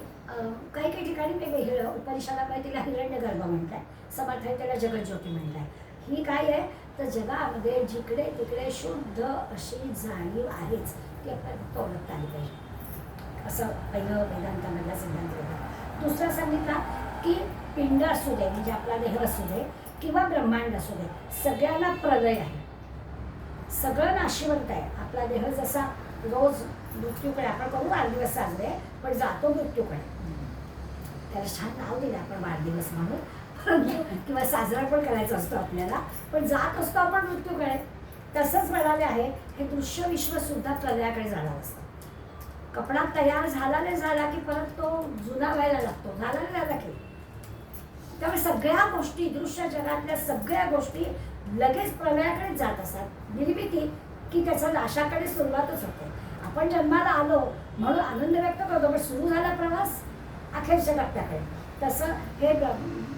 काही काही ठिकाणी वेगवेगळं उपनिषदामध्ये तिला हिरण्यगर्भ म्हणताय, समर्थाने त्याला जगत ज्योती म्हणताय. ही काय आहे तर जगामध्ये जिकडे तिकडे शुद्ध अशी जाणीव आहेच, ती आपल्याला ओळखता आली पाहिजे असं पहिलं वेदांतामधला सिद्धांत होता. दुसरा सांगितला की पिंड असू दे म्हणजे आपला देह असू दे किंवा ब्रह्मांड असू दे, सगळ्याला प्रलय आहे, सगळं नाशिवंत आहे. आपला देह जसा रोज मृत्यूकडे आपण करू वाढदिवस साजरे पण जातो मृत्यूकडे, त्याला छान नाव दिलं आपण वाढदिवस म्हणून किंवा साजरा पण करायचा असतो आपल्याला, पण जात असतो आपण मृत्यूकडे. तसंच म्हणाले आहे हे दृश्य विश्व सुद्धा प्रलयाकडे जाणार असतं. कपडा तयार झाला नाही झाला की परत तो जुना व्हायला लागतो, झाला नाही झाला की. त्यामुळे सगळ्या गोष्टी दृश्य जगातल्या सगळ्या गोष्टी लगेच प्रलयाकडे जात असतात. निर्मिती की त्याचा नाशाकडे सुरुवातच होते. आपण जन्माला आलो म्हणून आनंद व्यक्त करतो पण सुरू झाला प्रवास अखेरच्या टप्प्याकडे. तसं हे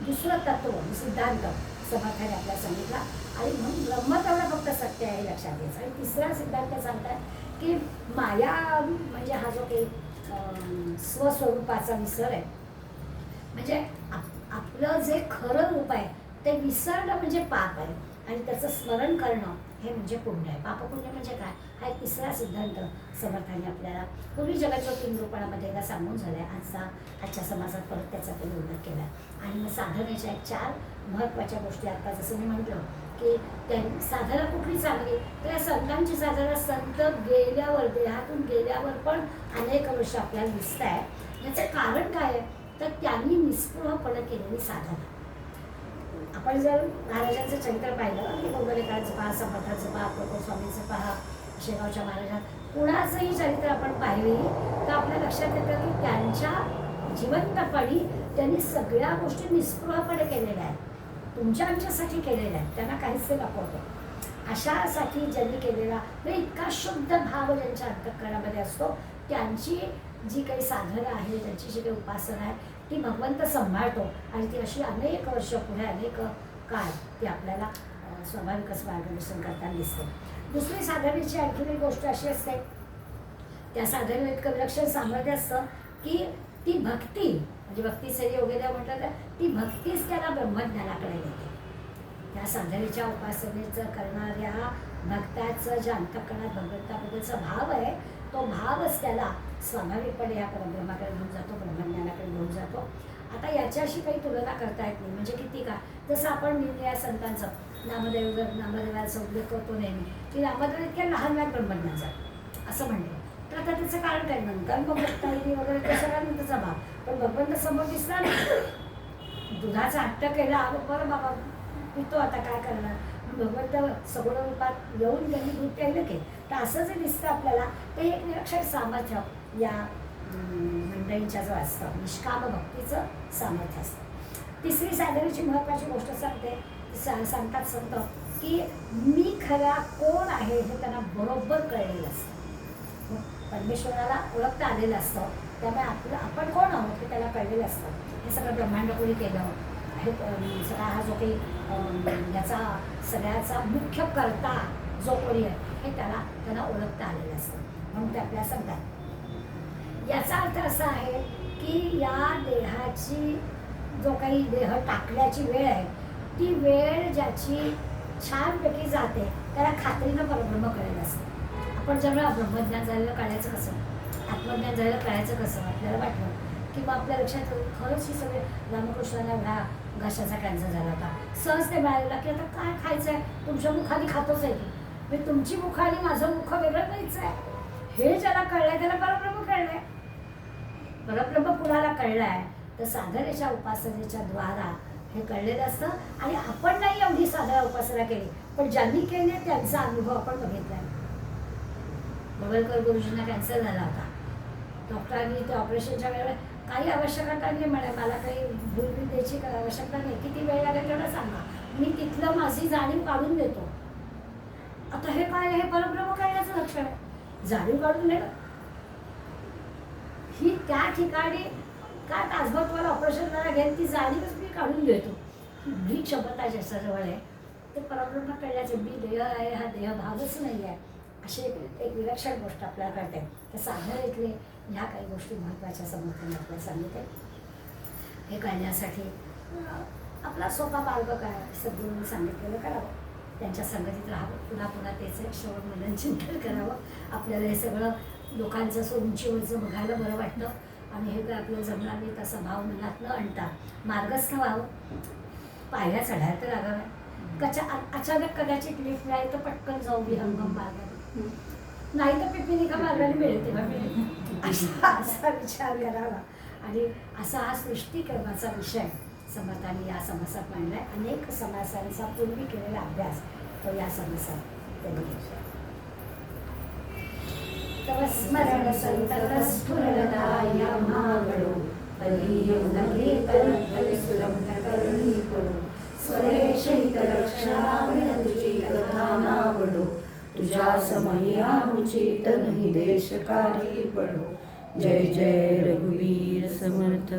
दुसरं तत्व सिद्धांत समर्थाने आपल्याला सांगितला. आणि म्हणून ब्रह्म तेवढं फक्त सत्य आहे लक्षात घ्यायचं. आणि तिसरा सिद्धांत सांगतात की माया म्हणजे हा जो काही स्वस्वरूपाचा विसर आहे, म्हणजे आपलं जे खरं रूप आहे ते विसरणं म्हणजे पाप आहे आणि त्याचं स्मरण करणं हे म्हणजे पुण्य आहे. पापपुण्य म्हणजे काय हा एक तिसरा सिद्धांत समर्थाने आपल्याला पूर्वी जगाच्या 3 रूपामध्ये एकदा सांगून झालाय. आजच्या समाजात परत त्याचा त्यांनी उल्लेख केला. आणि मग साधनेच्या 4 महत्त्वाच्या गोष्टी आता जसं मी म्हटलं की त्या साधना कुठली चांगली तर या संतांची साधना संत गेल्यावर देहातून गेल्यावर पण अनेक वर्ष आपल्याला दिसत आहे. याचं कारण काय आहे तर त्यांनी निस्पृहपणे केलेली साधना. आपण जर महाराजांचं चरित्र पाहिलं की गोंदवलेकरांचं पहा, समर्थांचं पहा, अक्कलकोट स्वामींचं पहा, शेगावच्या महाराजां कुणाचंही चरित्र आपण पाहिली तर आपल्या लक्षात येतं की त्यांच्या जिवंतपणी त्यांनी सगळ्या गोष्टी निस्पृहपणे केलेल्या आहेत. तुमच्या आमच्यासाठी केलेल्या आहेत, त्यांना काहीच ते नको होतं. अशासाठी ज्यांनी केलेला म्हणजे इतका शुद्ध भाव ज्यांच्या अंतःकरणामध्ये असतो त्यांची जी काही साधना आहे, त्यांची जी काही उपासना आहे ती भगवंत सांभाळतो आणि ती अशी अनेक वर्ष पुढे अनेक काळ ती आपल्याला स्वाभाविकच मार्गदर्शन करताना दिसते. दुसरी साधनेची आणखी एक गोष्ट अशी असते त्या साधनेला इतकं विलक्षण सामर्थ्य असतं की ती भक्ती म्हणजे भक्तीचे वगैरे म्हटलं तर ती भक्तीच त्याला ब्रह्मज्ञानाकडे नेते. त्या साधनेच्या उपासनेचं करणाऱ्या भक्ताचं ज्या अंतःकरणात भगवंताबद्दलचा भाव आहे तो भावच त्याला स्वाभाविकपणे या परब्रह्माकडे घेऊन जातो, ब्रह्मज्ञानाकडे घेऊन जातो. आता याच्याशी काही तुलना करता येत नाही. म्हणजे किती का जसं आपण या संतांचं नामदेवाचा उल्लेख करतो नेहमी की नामदेव इतक्या लहान लहान ब्रह्मज्ञान झालं असं म्हणतो. तर आता त्याचं कारण काय नंतर मग भक्ताईनी वगैरे तो सगळा नंतरचा भाव पण भगवंत समोर दिसला नाही. दुधाचा हट्ट केला, बरं बाबा पितो, आता काय करणार. भगवंत सगुण रूपात येऊन त्यांनी दूध प्यायलं की. तर असं जे दिसतं आपल्याला, ते एक निरक्षर सामर्थ्य या मंडळींच्या जो असतं निष्काम भक्तीचं सामर्थ्य असतं. तिसरी साधनेची महत्त्वाची गोष्ट सांगतात संत की मी खरा कोण आहे हे त्यांना बरोबर कळलेलं असतं. परमेश्वराला ओळखता आलेलं असतं, त्यामुळे आपण कोण आहोत हे त्याला कळलेलं असतं. हे सगळं ब्रह्मांड कोणी केलं हे, सगळा हा जो काही याचा सगळ्याचा मुख्य कर्ता जो कोणी आहे हे त्यांना ओळखता आलेलं असतं. म्हणून ते आपल्याला सांगतात. याचा अर्थ असा आहे की या देहाची जो काही देह टाकल्याची वेळ आहे, ती वेळ ज्याची छानपैकी जाते त्याला खात्रीनं परब्रह्म कळेल असतं. आपण जेव्हा ब्रह्मज्ञान झालेलं कळायचं कसं, आत्मज्ञान झालेलं कळायचं कसं, आपल्याला वाटलं किंवा आपल्या लक्षात खरंच ही सगळे रामकृष्णाला एवढा घशाचा कॅन्सर झाला होता. सहज ते मिळालेला की आता काय खायचं आहे, तुमच्या मुखाने खातोच आहे की, म्हणजे तुमची मुख आणि माझं मुख वेगळं नाहीच आहे. हे ज्याला कळलंय त्याला परब्रह्म कळलंय. परब्रह्म कुणाला कळलाय तर साधनेच्या उपासनेच्या द्वारा हे कळलेलं असतं. आणि आपण नाही एवढी साधना उपासना केली, पण ज्यांनी केली त्यांचा अनुभव आपण बघितलाय. गोवेलकर गुरुजींना कॅन्सर झाला होता. डॉक्टरांनी त्या ऑपरेशनच्या वेळेला काही आवश्यकता नाही म्हणे, मला काही भूलबील द्यायची आवश्यकता नाही, किती वेळ लागेल तेवढं सांगा, मी तिथलं माझी जाणीव काढून देतो. आता हे काय, हे परब्रह्म कळण्याचं लक्षण आहे. जाणीव काढून देणं ही त्या ठिकाणी काय तासभर तुम्हाला ऑपरेशन करायला घेईल, ती जाणीवच मी काढून देतो. ही क्षमता ज्याच्याजवळ आहे ते परब्रह्म कळल्याचे. मी देह आहे, हा देह भावच नाही आहे, अशी एक विलक्षण गोष्ट आपल्याला कळते. तर साधनेतले ह्या काही गोष्टी महत्त्वाच्या समर्थाने आपल्याला सांगितले. हे कळण्यासाठी आपला सोपा मार्ग काय, सद्गुरूंनी सांगितलेलं करावं, त्यांच्या संगतीत राहावं, पुन्हा पुन्हा त्याचं श्रवण मनन चिंतन करावं. आपल्याला हे सगळं लोकांचं असं उंचीवरचं बघायला बरं वाटतं आणि हे काय आपल्याला जमणार नाही तसा भाव मनात न आणता मार्गस्थ व्हावं. पायऱ्या चढायला तर लागाव्या. अचानक कदाचित लिफ्ट नाही तर पटकन जाऊ विहंगम मार्गाने, नाही तर पिपिलिका मार्गाने मिळेल तेव्हा मिळेल, असा विचार करावा. आणि असा हा सृष्टिकर्माचा विषय समर्थांनी या समासात मांडलाय. अनेक समासांचा पूर्वी केलेला अभ्यास तो या समासात त्यांनी घेतला. तव स्मरण संतत स्फुरणाय महागणो, अलीयं नगे तरफल सुरम्य करणी पडो. स्वरेश हितरक्षणा तुझी कथा नावडो, तुझ्या समयी आमुची तनहि देशकारी पडो. जय जय रघुवीर समर्थ.